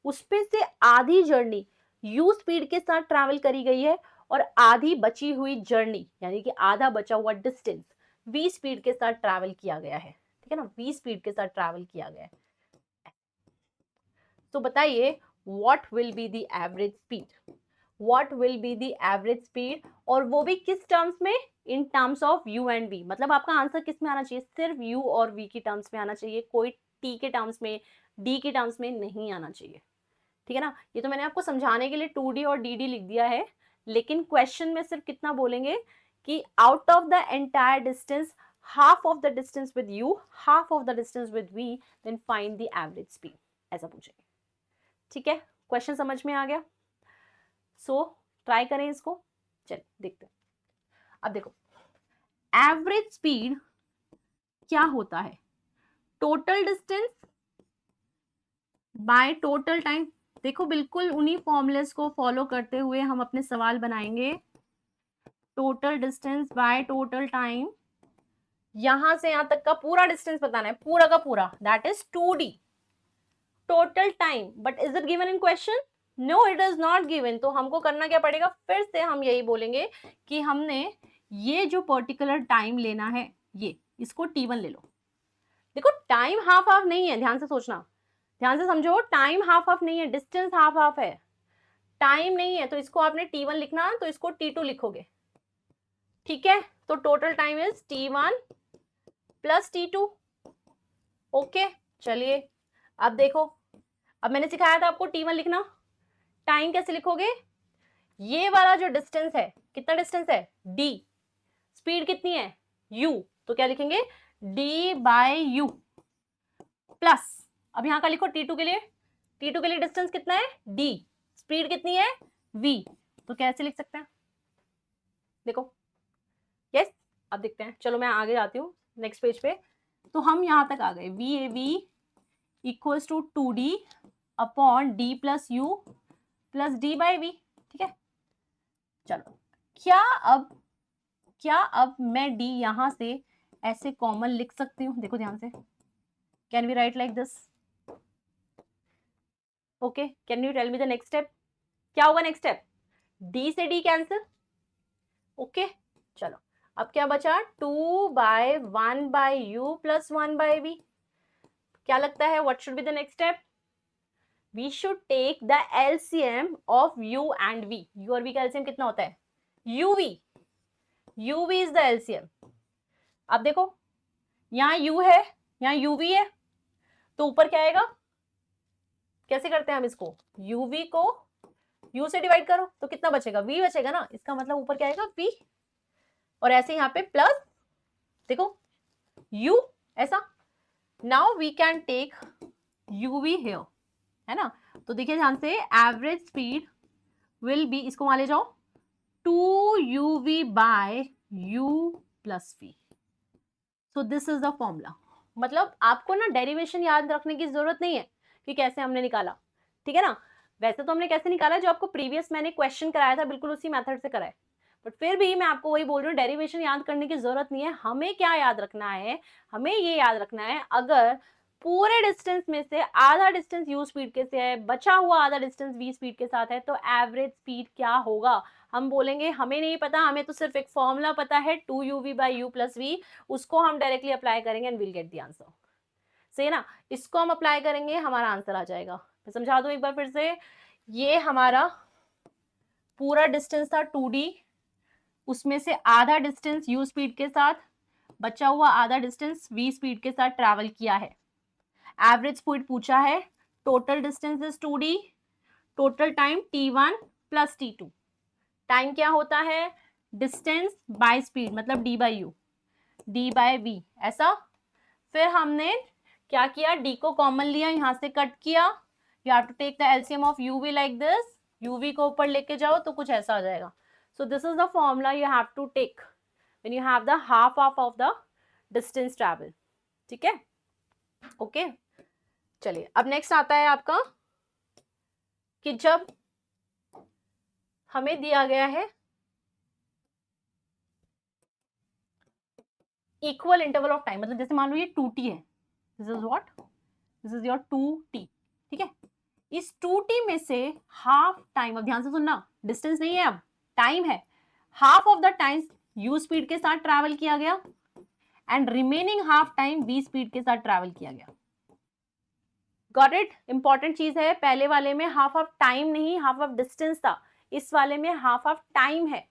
उस पे से आधी जर्नी u स्पीड के साथ ट्रैवल करी गई है और आधी बची हुई जर्नी यानी कि आधा बचा हुआ डिस्टेंस v स्पीड के साथ ट्रैवल किया गया है, ठीक है ना, v स्पीड के साथ ट्रैवल किया गया है। तो बताइए what will be the average speed, what will be the average speed, और वो भी किस टर्म्स में, in terms of u and v, मतलब आपका आंसर किस में आना चाहिए, सिर्फ u और v की टर्म्स में आना चाहिए, कोई t के टर्म्स में, d के टर्म्स में नहीं आना चाहिए, ठीक है ना। ये तो मैंने आपको समझाने के लिए 2d और dd लिख दिया है, लेकिन क्वेश्चन में सिर्फ कितना बोलेंगे कि out of the entire distance, half of the distance with u, half of the distance with v, then find the average speed, ऐसा पूछेंगे, ठीक है, क्वेश्चन समझ में आ गया। सो ट्राई करें इसको, चल देखते हैं। अब देखो एवरेज स्पीड क्या होता है, total distance by total time. देखो बिल्कुल उन्हीं फॉर्मूलेस को फॉलो करते हुए हम अपने सवाल बनाएंगे, total distance by total time, यहां से यहां तक का पूरा डिस्टेंस बताना है, पूरा का पूरा, that is 2D total time, but is it given in question, no it is not given. तो हमको करना क्या पड़ेगा, फिर से हम यही बोलेंगे कि हमने ये जो पर्टिकुलर टाइम लेना है, ये इसको T1 ले लो। देखो टाइम हाफ हाफ नहीं है, ध्यान से सोचना, ध्यान से समझो, टाइम हाफ हाफ नहीं है, डिस्टेंस हाफ हाफ है, टाइम नहीं है, तो इसको आपने T1 लिखना, तो इसको T2 लिखोगे, ठीक है। तो total time is T1 plus T2, okay. चलिए अब देखो, अब मैंने सिखाया था आपको T1 लिखना, टाइम कैसे लिखोगे, ये वाला जो डिस्टेंस है, कितना डिस्टेंस है d, स्पीड कितनी है u, तो क्या लिखेंगे d बाय यू प्लस, अब यहां का लिखो T2 के लिए, T2 के लिए डिस्टेंस कितना है d, स्पीड कितनी है v, तो कैसे लिख सकते हैं, देखो यस। अब देखते हैं, चलो मैं आगे जाती हूँ नेक्स्ट पेज पे। तो हम यहां तक आ गए, V A V equals to 2D upon d plus U plus d by V, ठीक है। चलो क्या अब मैं d यहां से ऐसे कॉमन लिख सकती हूँ, देखो ध्यान से, can we write like this, okay, can you tell me the next step, क्या होगा नेक्स्ट स्टेप, d से d कैंसिल, ओके। चलो अब क्या बचा, 2 by 1 by U plus 1 by V, क्या लगता है what should be the next step, we should take the LCM of u and v, u और v का एलसीएम कितना होता है uv, uv is the LCM. अब देखो यहाँ u है, यहाँ uv है, तो ऊपर क्या आएगा, कैसे करते हैं हम इसको, uv को u से डिवाइड करो तो कितना बचेगा, v बचेगा ना, इसका मतलब ऊपर क्या आएगा v, और ऐसे यहाँ पे प्लस, देखो u ऐसा, now we can take uv here, है ना। तो देखिए ध्यान से, एवरेज स्पीड विल बी, इसको वहां ले जाओ, 2uv by u plus v, so this is the formula. मतलब आपको ना डेरिवेशन याद रखने की जरूरत नहीं है कि कैसे हमने निकाला, ठीक है ना, वैसे तो हमने कैसे निकाला, जो आपको प्रीवियस मैंने क्वेश्चन कराया था बिल्कुल उसी मेथड से कराया, बट फिर भी मैं आपको वही बोल रही हूँ, डेरिवेशन याद करने की जरूरत नहीं है। हमें क्या याद रखना है, हमें ये याद रखना है, अगर पूरे डिस्टेंस में से आधा डिस्टेंस u स्पीड के से है, बचा हुआ आधा डिस्टेंस v स्पीड के साथ है, तो एवरेज स्पीड क्या होगा, हम बोलेंगे हमें नहीं पता, हमें तो सिर्फ एक फॉर्मूला पता है 2uv by you plus we, उसको हम डायरेक्टली अप्लाई करेंगे and will get the answer, सही है ना। इसको हम अप्लाई करेंगे, हमारा आंसर आ जाएगा। मैं समझा दूं एक बार फिर से, ये हमारा पूरा डिस्टेंस था 2d, उसमें से आधा डिस्टेंस u स्पीड के साथ, बचा हुआ आधा डिस्टेंस v स्पीड के साथ ट्रैवल किया है, एवरेज स्पीड पूछा है, total distance is 2d, total time t1 plus t2, time क्या होता है डिस्टेंस बाय स्पीड, मतलब d by U, d by v ऐसा। फिर हमने क्या किया, d को कॉमन लिया, यहां से कट किया, you have to take the LCM of UV like this, UV को ऊपर लेके जाओ तो कुछ ऐसा आ जाएगा. So this is the formula you have to take when you have the half of the distance travel. ठीक है, ओके. चलिए अब नेक्स्ट आता है आपका कि जब हमें दिया गया है इक्वल इंटरवल ऑफ टाइम, मतलब जैसे मान लो ये 2t है, this is what, this is your 2t. ठीक है, इस 2t में से हाफ टाइम, अब ध्यान से सुनना, डिस्टेंस नहीं है अब, टाइम है. Half of the time u speed के साथ ट्रैवल किया गया and remaining half time v speed के साथ ट्रैवल किया गया. Got it? इंपॉर्टेंट चीज है, पहले वाले में हाफ ऑफ टाइम नहीं हाफ ऑफ डिस्टेंस था, इस वाले में हाफ ऑफ टाइम है.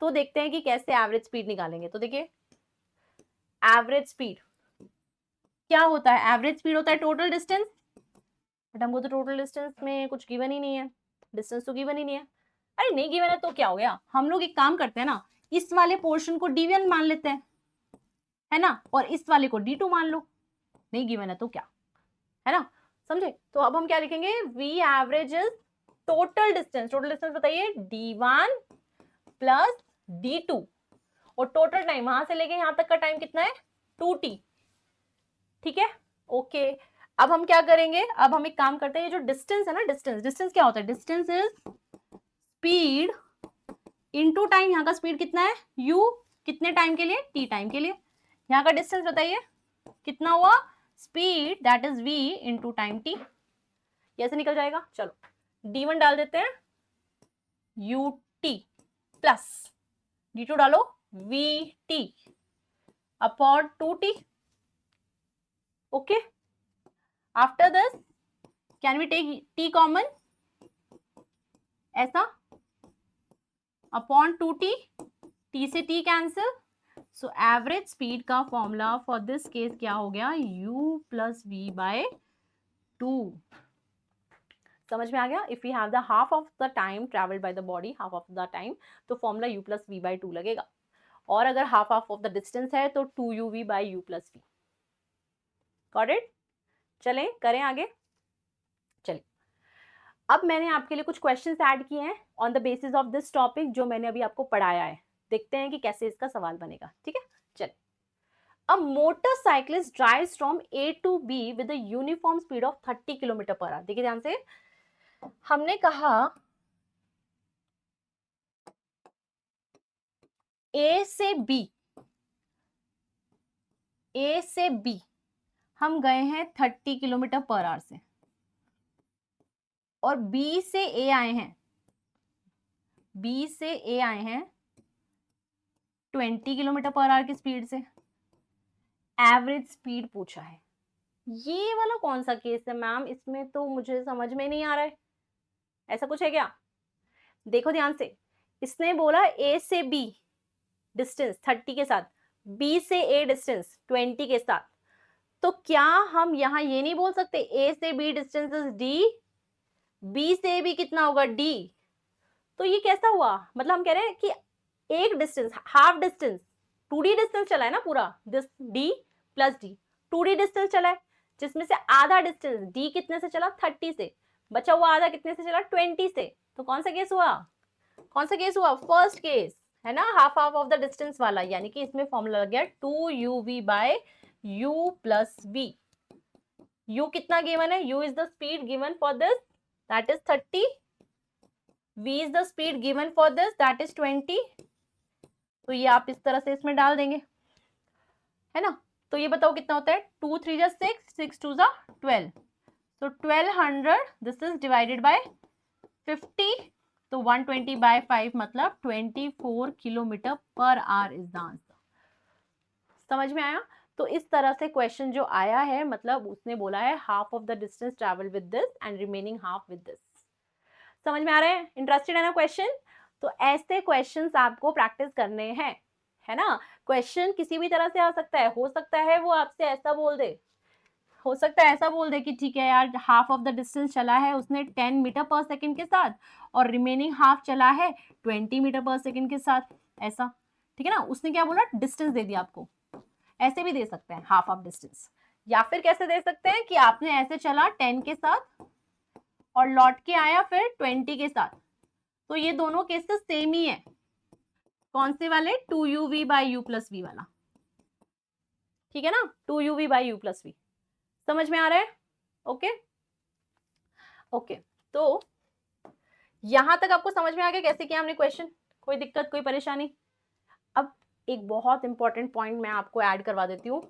तो देखते हैं कि कैसे एवरेज स्पीड निकालेंगे. तो देखिए एवरेज स्पीड क्या होता है, एवरेज स्पीड होता है टोटल डिस्टेंस, बट हमको तो टोटल डिस्टेंस में कुछ गिवन ही नहीं है, डिस्टेंस तो गिवन ही नहीं है. अरे नहीं गिवन है तो क्या हो गया, हम लोग एक काम करते हैं ना, इस वाले पोर्शन को d1 मान लेते हैं, है ना, और इस वाले को d2 मान लो. नहीं गिवन है तो क्या, है ना, समझे. तो अब हम क्या लिखेंगे, v average is total distance, total distance बताइए d1 प्लस d2, और टोटल टाइम वहां से लेके यहां तक का टाइम कितना है 2t. ठीक है, ओके. अब हम क्या करेंगे, अब हम एक काम करते हैं, ये जो डिस्टेंस है ना, डिस्टेंस क्या होता है, distance is speed into time. यहाँ का स्पीड कितना है u, कितने टाइम के लिए, t टाइम के लिए. यहाँ का डिस्टेंस बताइए कितना हुआ, speed that is v into time t. कैसे निकल जाएगा, चलो d1 डाल देते हैं ut प्लस d2 डालो vt upon 2t. Okay, after this can we take t common, ऐसा अपॉन 2t, t से t cancel. So average speed का फॉर्मूला फॉर दिस केस क्या हो गया, u प्लस v बाय 2. समझ में आ गया. If you have the half of the time travelled by the body, half of the time, तो formula u plus v by 2 लगेगा, और अगर हाफ ऑफ द डिस्टेंस है तो 2uv by u plus v. Got it? चलें करें आगे. चलिए अब मैंने आपके लिए कुछ क्वेश्चंस ऐड किए हैं on the basis of this topic, जो मैंने अभी आपको पढ़ाया है. देखते हैं कि कैसे इसका सवाल बनेगा. ठीक है, चलिए. A motorcyclist drives from A to B with a uniform speed of 30 kilometre per hour. देखिए ध्यान से, हमने कहा ए से बी हम गए हैं 30 किलोमीटर पर आवर से, और बी से ए आए हैं 20 किलोमीटर पर आवर की स्पीड से. एवरेज स्पीड पूछा है. ये वाला कौन सा केस है मैम, इसमें तो मुझे समझ में नहीं आ रहा है, ऐसा कुछ है क्या. देखो ध्यान से, इसने बोला ए से बी डिस्टेंस 30 के साथ, बी से ए डिस्टेंस 20 के साथ. तो क्या हम यहाँ ये नहीं बोल सकते ए से B distance is D, B से बी कितना होगा डी. तो ये कैसा हुआ, मतलब हम कह रहे हैं कि एक distance, half distance, 2D distance चला है ना पूरा, this D plus D, 2D distance चला है, जिसमें से आधा डिस्टेंस डी कितने से चला 30 से, बचा हुआ आधा कितने से चला 20 से. तो कौन सा केस हुआ, फर्स्ट केस है ना, हाफ ऑफ द डिस्टेंस वाला. यानी कि इसमें फॉर्मूला लग गया 2uv by u plus v. u कितना गिवन है, u is the speed given for this that is 30, v is the speed given for this that is 20. तो ये आप इस तरह से इसमें डाल देंगे, है ना. तो ये बताओ कितना होता है, 2 3 जा 6, 6 2 जा 12. तो 1200 दिस इज डिवाइडेड बाय 50, तो 120 बाय 5 मतलब 24 kilometre per our is the answer. समझ में आया. तो इस तरह से क्वेश्चन जो आया है, मतलब उसने बोला है half of the distance travel with this and remaining half with this. समझ में आ रहा है, इंटरेस्टेड है ना क्वेश्चन. तो ऐसे क्वेश्चंस आपको प्रैक्टिस करने हैं, है ना. क्वेश्चन किसी भी तरह से आ सकता है, हो सकता है वो आपसे ऐसा बोल दे, हो सकता है ऐसा बोल दे कि ठीक है यार, हाफ ऑफ द डिस्टेंस चला है उसने 10 मीटर पर सेकंड के साथ, और रिमेनिंग हाफ चला है 20 मीटर पर सेकंड के साथ, ऐसा. ठीक है ना, उसने क्या बोला, डिस्टेंस दे दिया आपको. ऐसे भी दे सकते हैं हाफ ऑफ डिस्टेंस, या फिर कैसे दे सकते हैं कि आपने ऐसे चला 10 के साथ और लौट के आया फिर 20 के साथ, तो ये दोनों केसेस सेम ही है। कौन से वाले? 2uv by you plus we वाला, ठीक है ना, 2uv by you plus we. समझ में आ रहा है? ओके ओके, तो यहां तक आपको समझ में आ गया कैसे किया हमने क्वेश्चन? कोई दिक्कत, कोई परेशानी? अब एक बहुत इंपॉर्टेंट पॉइंट मैं आपको ऐड करवा देती हूँ।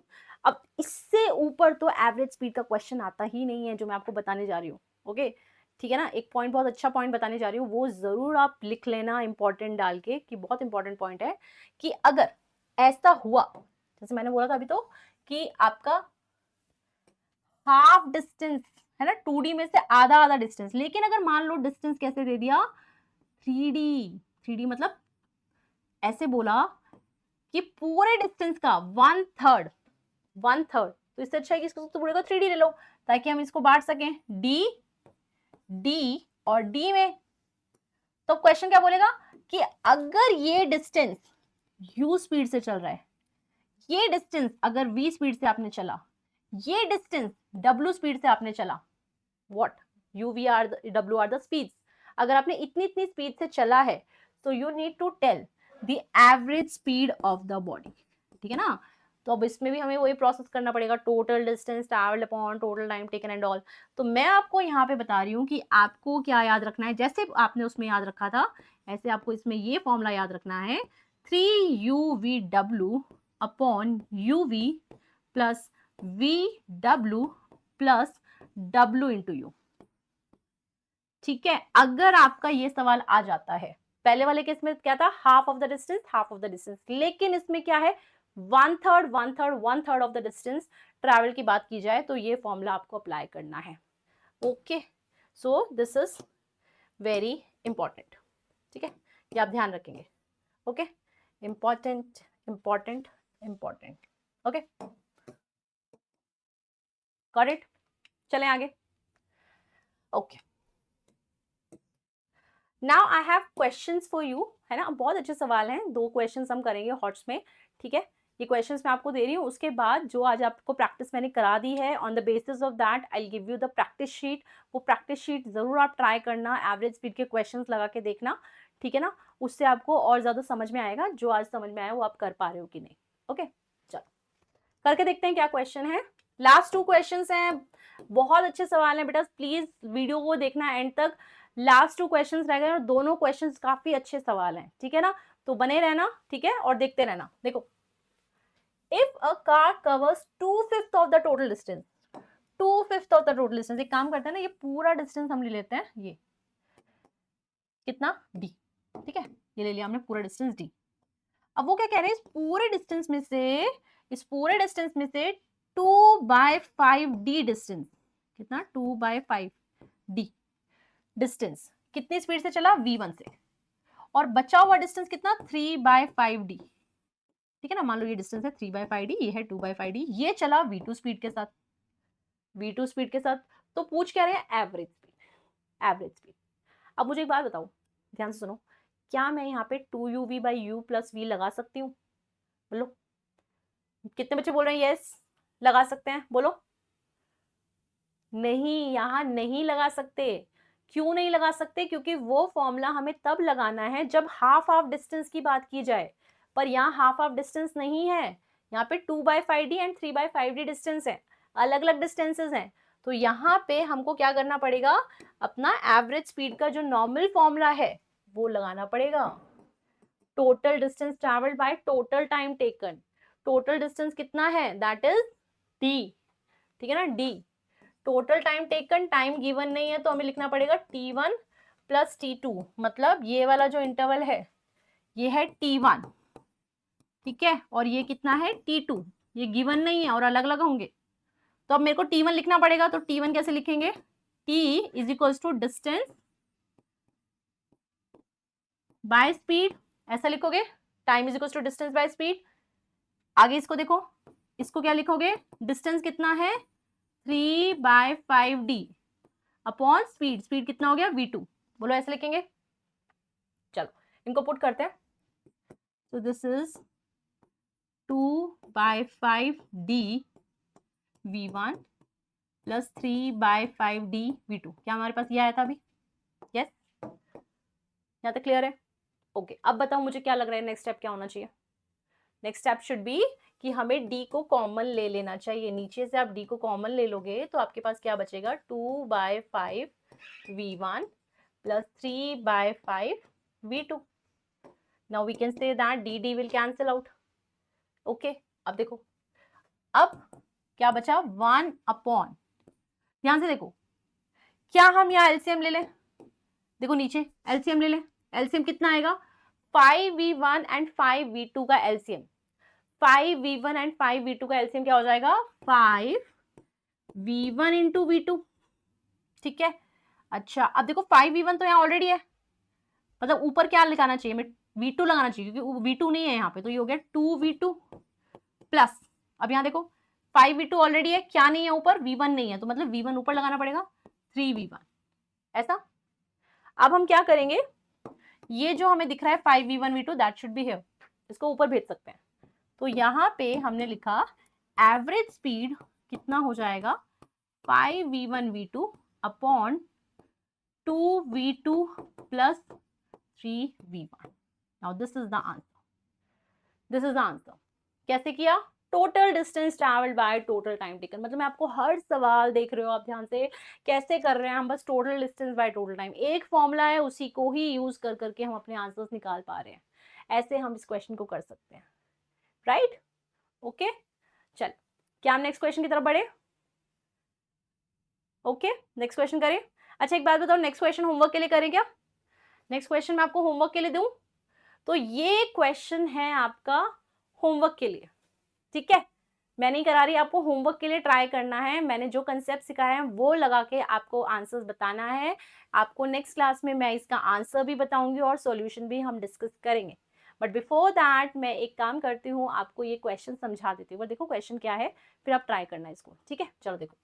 अब इससे ऊपर तो एवरेज स्पीड का क्वेश्चन आता ही नहीं है जो मैं आपको बताने जा रही हूँ। ओके, ठीक है ना, एक पॉइंट, बहुत अच्छा पॉइंट बताने जा रही हूँ, वो जरूर आप लिख लेना इंपॉर्टेंट डाल के, कि बहुत इंपॉर्टेंट पॉइंट है कि अगर ऐसा हुआ, जैसे मैंने बोला था अभी तो, कि आपका हाफ डिस्टेंस है ना, 2D में से आधा आधा डिस्टेंस, लेकिन अगर मान लो डिस्टेंस कैसे दे दिया, 3D। 3D मतलब ऐसे बोला कि पूरे डिस्टेंस का 1/3, 1/3, तो इससे अच्छा है कि इसको तो पूरे को 3D ले लो, ताकि हम इसको बांट सकें डी, डी और डी में। तो क्वेश्चन क्या बोलेगा कि अगर ये डिस्टेंस u स्पीड से चल रहा है, ये डिस्टेंस अगर v स्पीड से आपने चला, ये डिस्टेंस w स्पीड से आपने चला, what, u v r w are the speeds, अगर आपने इतनी इतनी स्पीड से चला है, तो you need to tell the average speed of the body, ठीक है ना। तो अब इसमें भी हमें वही प्रोसेस करना पड़ेगा, total distance travelled upon total time taken and all. तो मैं आपको यहाँ पे बता रही हूँ कि आपको क्या याद रखना है, जैसे आपने उसमें याद रखा था ऐसे आपको इसमें ये फॉर्मूला याद रखना है, 3uv upon uv plus vw plus w into you. ठीक है, अगर आपका ये सवाल आ जाता है, पहले वाले केस में क्या था, half of the distance, half of the distance, लेकिन इसमें क्या है, 1/3 1/3 1/3 ऑफ द डिस्टेंस ट्रैवल की बात की जाए, तो ये फॉर्मूला आपको अप्लाई करना है। Okay, so this is very important, ठीक है, ये आप ध्यान रखेंगे। Okay, important important important. Okay, got it? चलें आगे। Okay, now I have questions for you, है ना, बहुत अच्छे सवाल हैं, 2 क्वेश्चंस हम करेंगे हॉट्स में, ठीक है। ये क्वेश्चंस मैं आपको दे रही हूँ, उसके बाद जो आज आपको प्रैक्टिस मैंने करा दी है, on the basis of that I give you the practice sheet. वो प्रैक्टिस शीट जरूर आप ट्राई करना, एवरेज स्पीड के क्वेश्चंस लगा के देखना, ठीक है ना, उससे आपको और ज्यादा समझ में आएगा, जो आज समझ में आया वो आप कर पा रहे हो कि नहीं। ओके, चलो करके देखते हैं क्या क्वेश्चन है। लास्ट 2 क्वेश्चंस हैं, बहुत अच्छे सवाल हैं बेटा, प्लीज वीडियो को देखना एंड तक। लास्ट 2 क्वेश्चंस रह गए और दोनों क्वेश्चंस काफी अच्छे सवाल हैं, ठीक है ना, तो बने रहना, ठीक है, और देखते रहना। देखो, if a car covers 2/5 of the total distance, 2/5 of the total distance, एक काम करते हैं ना, ये पूरा डिस्टेंस हम ले लेते हैं, ये कितना, d, ठीक है, ये ले लिया हमने पूरा डिस्टेंस d। अब वो क्या कह रहे हैं, इस पूरे डिस्टेंस में से, इस पूरे डिस्टेंस में से 2/5d डिस्टेंस, कितना, 2/5d डिस्टेंस कितनी स्पीड से चला, v1 से, और बचा हुआ डिस्टेंस कितना, 3/5d, ठीक है ना, मान लो ये डिस्टेंस है 3/5d, ये है 2/5d, ये चला v2 स्पीड के साथ, v2 स्पीड के साथ। तो पूछ क्या रहे हैं, एवरेज स्पीड, एवरेज स्पीड। अब मुझे एक बात बताओ, ध्यान से सुनो, क्या मैं यहाँ पे 2uv by you plus we लगा सकती हूँ? बोलो, कितने बच्चे बोल रहे हैं यस लगा सकते हैं, बोलो। नहीं, यहां नहीं लगा सकते। क्यों नहीं लगा सकते? क्योंकि वो फॉर्मूला हमें तब लगाना है जब हाफ ऑफ डिस्टेंस की बात की जाए, पर यहाँ हाफ ऑफ डिस्टेंस नहीं है, यहाँ पे 2/5d एंड 3/5d डिस्टेंस है, अलग अलग डिस्टेंसेस हैं। तो यहाँ पे हमको क्या करना पड़ेगा, अपना एवरेज स्पीड का जो नॉर्मल फॉर्मूला है वो लगाना पड़ेगा, total distance travelled by total time taken. Total distance कितना है, दैट इज d, ठीक है ना, d। Total time taken, time given नहीं है, तो हमें लिखना पड़ेगा t1 प्लस t2, मतलब ये वाला जो इंटरवल है ये है t1, ठीक है, और ये कितना है t2, ये गिवन नहीं है और अलग अलग होंगे, तो अब मेरे को t1 लिखना पड़ेगा। तो t1 कैसे लिखेंगे, t is equal to distance by speed, ऐसा लिखोगे, time is equal to distance by speed. आगे इसको देखो, इसको क्या लिखोगे, डिस्टेंस कितना है 3/5d अपॉन स्पीड, स्पीड कितना हो गया v2, बोलो ऐसे लिखेंगे। चलो इनको पुट करते हैं, तो this is 2/5d v1 plus 3/5 d v2। क्या हमारे पास ये आया था अभी? यस, यहाँ तक क्लियर है? ओके, अब बताओ मुझे क्या लग रहा है नेक्स्ट स्टेप क्या होना चाहिए? नेक्स्ट स्टेप शुड बी कि हमें d को कॉमन ले लेना चाहिए। नीचे से आप d को कॉमन ले लोगे तो आपके पास क्या बचेगा? 2/5v1 plus 3/5v2। Now we can say that d will cancel out. Okay, अब देखो, अब क्या बचा? 1 अपॉन, ध्यान से देखो, क्या हम यहाँ एलसीएम ले लें? देखो नीचे एलसीएम ले लें। एलसीएम कितना आएगा? 5v1 एंड 5v2 का एलसीएम। 5v1 एंड 5v2 का एलसीएम क्या हो जाएगा? 5v1 into v2। ठीक है, अच्छा अब देखो 5v1 तो यहाँ ऑलरेडी है, मतलब ऊपर क्या लगाना चाहिए? मैं v2 लगाना चाहिए क्योंकि v2 नहीं है यहाँ पे, तो ये हो गया 2v2 प्लस, अब यहाँ देखो 5v2 ऑलरेडी है, क्या नहीं है ऊपर? v1 नहीं है, तो मतलब v1 ऊपर लगाना पड़ेगा 3v1। ऐसा, अब हम क्या करेंगे? ये जो हमें दिख रहा है 5v1 v2 that should be here, इसको ऊपर भेज सकते हैं। तो यहाँ पे हमने लिखा एवरेज स्पीड कितना हो जाएगा? 5v1 v2 upon 2v2 plus 3v1। Now this is the answer, this is the answer. कैसे किया? Total distance travelled by total time taken. मतलब मैं आपको हर सवाल देख रहे हो आप ध्यान से कैसे कर रहे हैं हम, बस total distance by total time, एक फॉर्मूला है उसी को ही यूज कर करके हम अपने आंसर्स निकाल पा रहे हैं। ऐसे हम इस क्वेश्चन को कर सकते हैं, राइट? ओके, चल क्या हम नेक्स्ट क्वेश्चन की तरफ बढ़े? ओके, नेक्स्ट क्वेश्चन करें। अच्छा एक बात बताओ, नेक्स्ट क्वेश्चन होमवर्क के लिए करें क्या? नेक्स्ट क्वेश्चन मैं आपको होमवर्क के लिए दूं? तो ये क्वेश्चन है आपका होमवर्क के लिए, ठीक है? मैं नहीं करा रही, आपको होमवर्क के लिए ट्राई करना है। मैंने जो कंसेप्ट सिखाया है वो लगा के आपको आंसर्स बताना है। आपको नेक्स्ट क्लास में मैं इसका आंसर भी बताऊंगी और सॉल्यूशन भी हम डिस्कस करेंगे। बट बिफोर दैट मैं एक काम करती हूँ, आपको ये क्वेश्चन समझा देती हूँ। देखो क्वेश्चन क्या है, फिर आप ट्राई करना इसको, ठीक है? चलो देखो,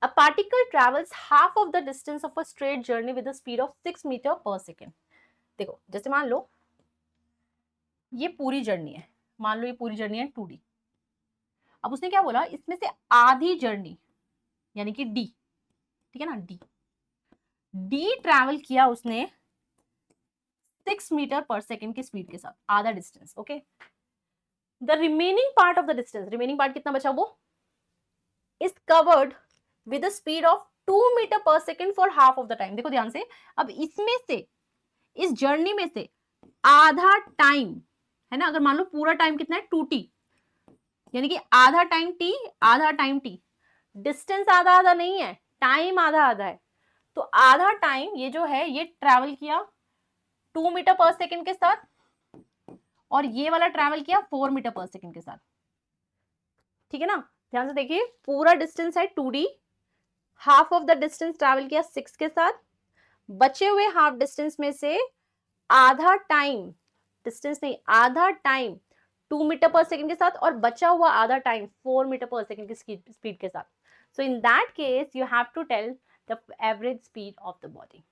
A particle travels half of the distance of a straight journey with a speed of 6 metre per second. देखो जैसे मान लो ये पूरी जर्नी है, मान लो ये पूरी जर्नी है 2D। अब उसने क्या बोला, इसमें से आधी जर्नी यानी कि डी, ठीक है ना, डी ट्रैवल किया उसने 6 मीटर पर सेकेंड की स्पीड के साथ, आधा distance. Okay, the remaining part of the distance, remaining part कितना बचा? वो is covered with speed of 2 metre per second for half of the time. देखो ध्यान से, अब इसमें से, इस जर्नी में से आधा टाइम है ना, अगर मान लो पूरा टाइम कितना है 2t, यानी कि आधा टाइम t, आधा टाइम t, डिस्टेंस आधा आधा नहीं है, टाइम आधा आधा है। तो आधा टाइम ये जो है ये ट्रैवल किया 2 मीटर पर सेकेंड के साथ, और ये वाला ट्रैवल किया 4 मीटर पर सेकेंड के साथ, ठीक है ना? ध्यान से देखिए, पूरा डिस्टेंस है 2d, half of the distance travel किया 6 के साथ, बचे हुए हाफ डिस्टेंस में से आधा टाइम, डिस्टेंस नहीं आधा टाइम 2 मीटर पर सेकेंड के साथ, और बचा हुआ आधा टाइम 4 मीटर पर सेकेंड की स्पीड के साथ। So in that case you have to tell the average speed of the body.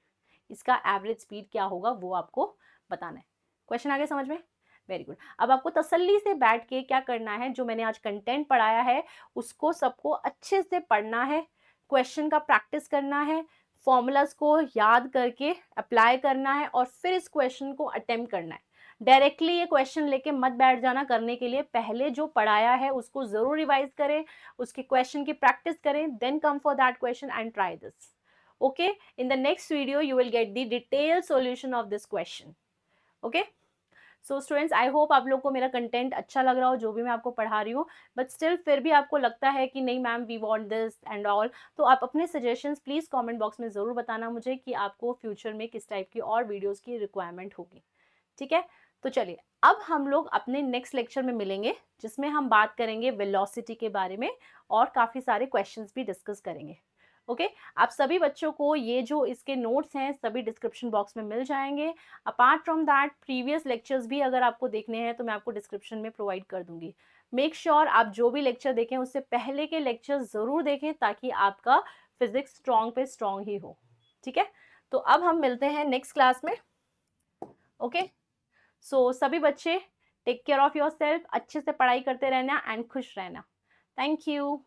इसका एवरेज स्पीड क्या होगा वो आपको बताना है। क्वेश्चन आगे समझ में? Very good. अब आपको तसल्ली से बैठ के क्या करना है, जो मैंने आज कंटेंट पढ़ाया है उसको सबको अच्छे से पढ़ना है, क्वेश्चन का प्रैक्टिस करना है, फॉर्मूलाज को याद करके अप्लाई करना है, और फिर इस क्वेश्चन को अटेम्प्ट करना है। डायरेक्टली ये क्वेश्चन लेके मत बैठ जाना करने के लिए, पहले जो पढ़ाया है उसको जरूर रिवाइज करें, उसके क्वेश्चन की प्रैक्टिस करें, then come for that question and try this. Okay, in the next video you will get the detailed solution of this question. Okay, so students I hope आप लोग को मेरा कंटेंट अच्छा लग रहा हो जो भी मैं आपको पढ़ा रही हूँ, बट स्टिल फिर भी आपको लगता है कि नहीं ma'am we want this and all, तो आप अपने सजेशंस प्लीज कमेंट बॉक्स में ज़रूर बताना मुझे कि आपको फ्यूचर में किस टाइप की और वीडियोस की रिक्वायरमेंट होगी, ठीक है? तो चलिए अब हम लोग अपने नेक्स्ट लेक्चर में मिलेंगे जिसमें हम बात करेंगे वेलोसिटी के बारे में और काफ़ी सारे क्वेश्चंस भी डिस्कस करेंगे। ओके, आप सभी बच्चों को ये जो इसके नोट्स हैं सभी डिस्क्रिप्शन बॉक्स में मिल जाएंगे। Apart from that previous lectures भी अगर आपको देखने हैं तो मैं आपको डिस्क्रिप्शन में प्रोवाइड कर दूंगी। मेक श्योर आप जो भी लेक्चर देखें उससे पहले के लेक्चर ज़रूर देखें ताकि आपका फिजिक्स स्ट्रॉन्ग पे स्ट्रॉन्ग ही हो, ठीक है? तो अब हम मिलते हैं नेक्स्ट क्लास में। ओके, सो सभी बच्चे take care of your self, अच्छे से पढ़ाई करते रहना एंड खुश रहना। Thank you.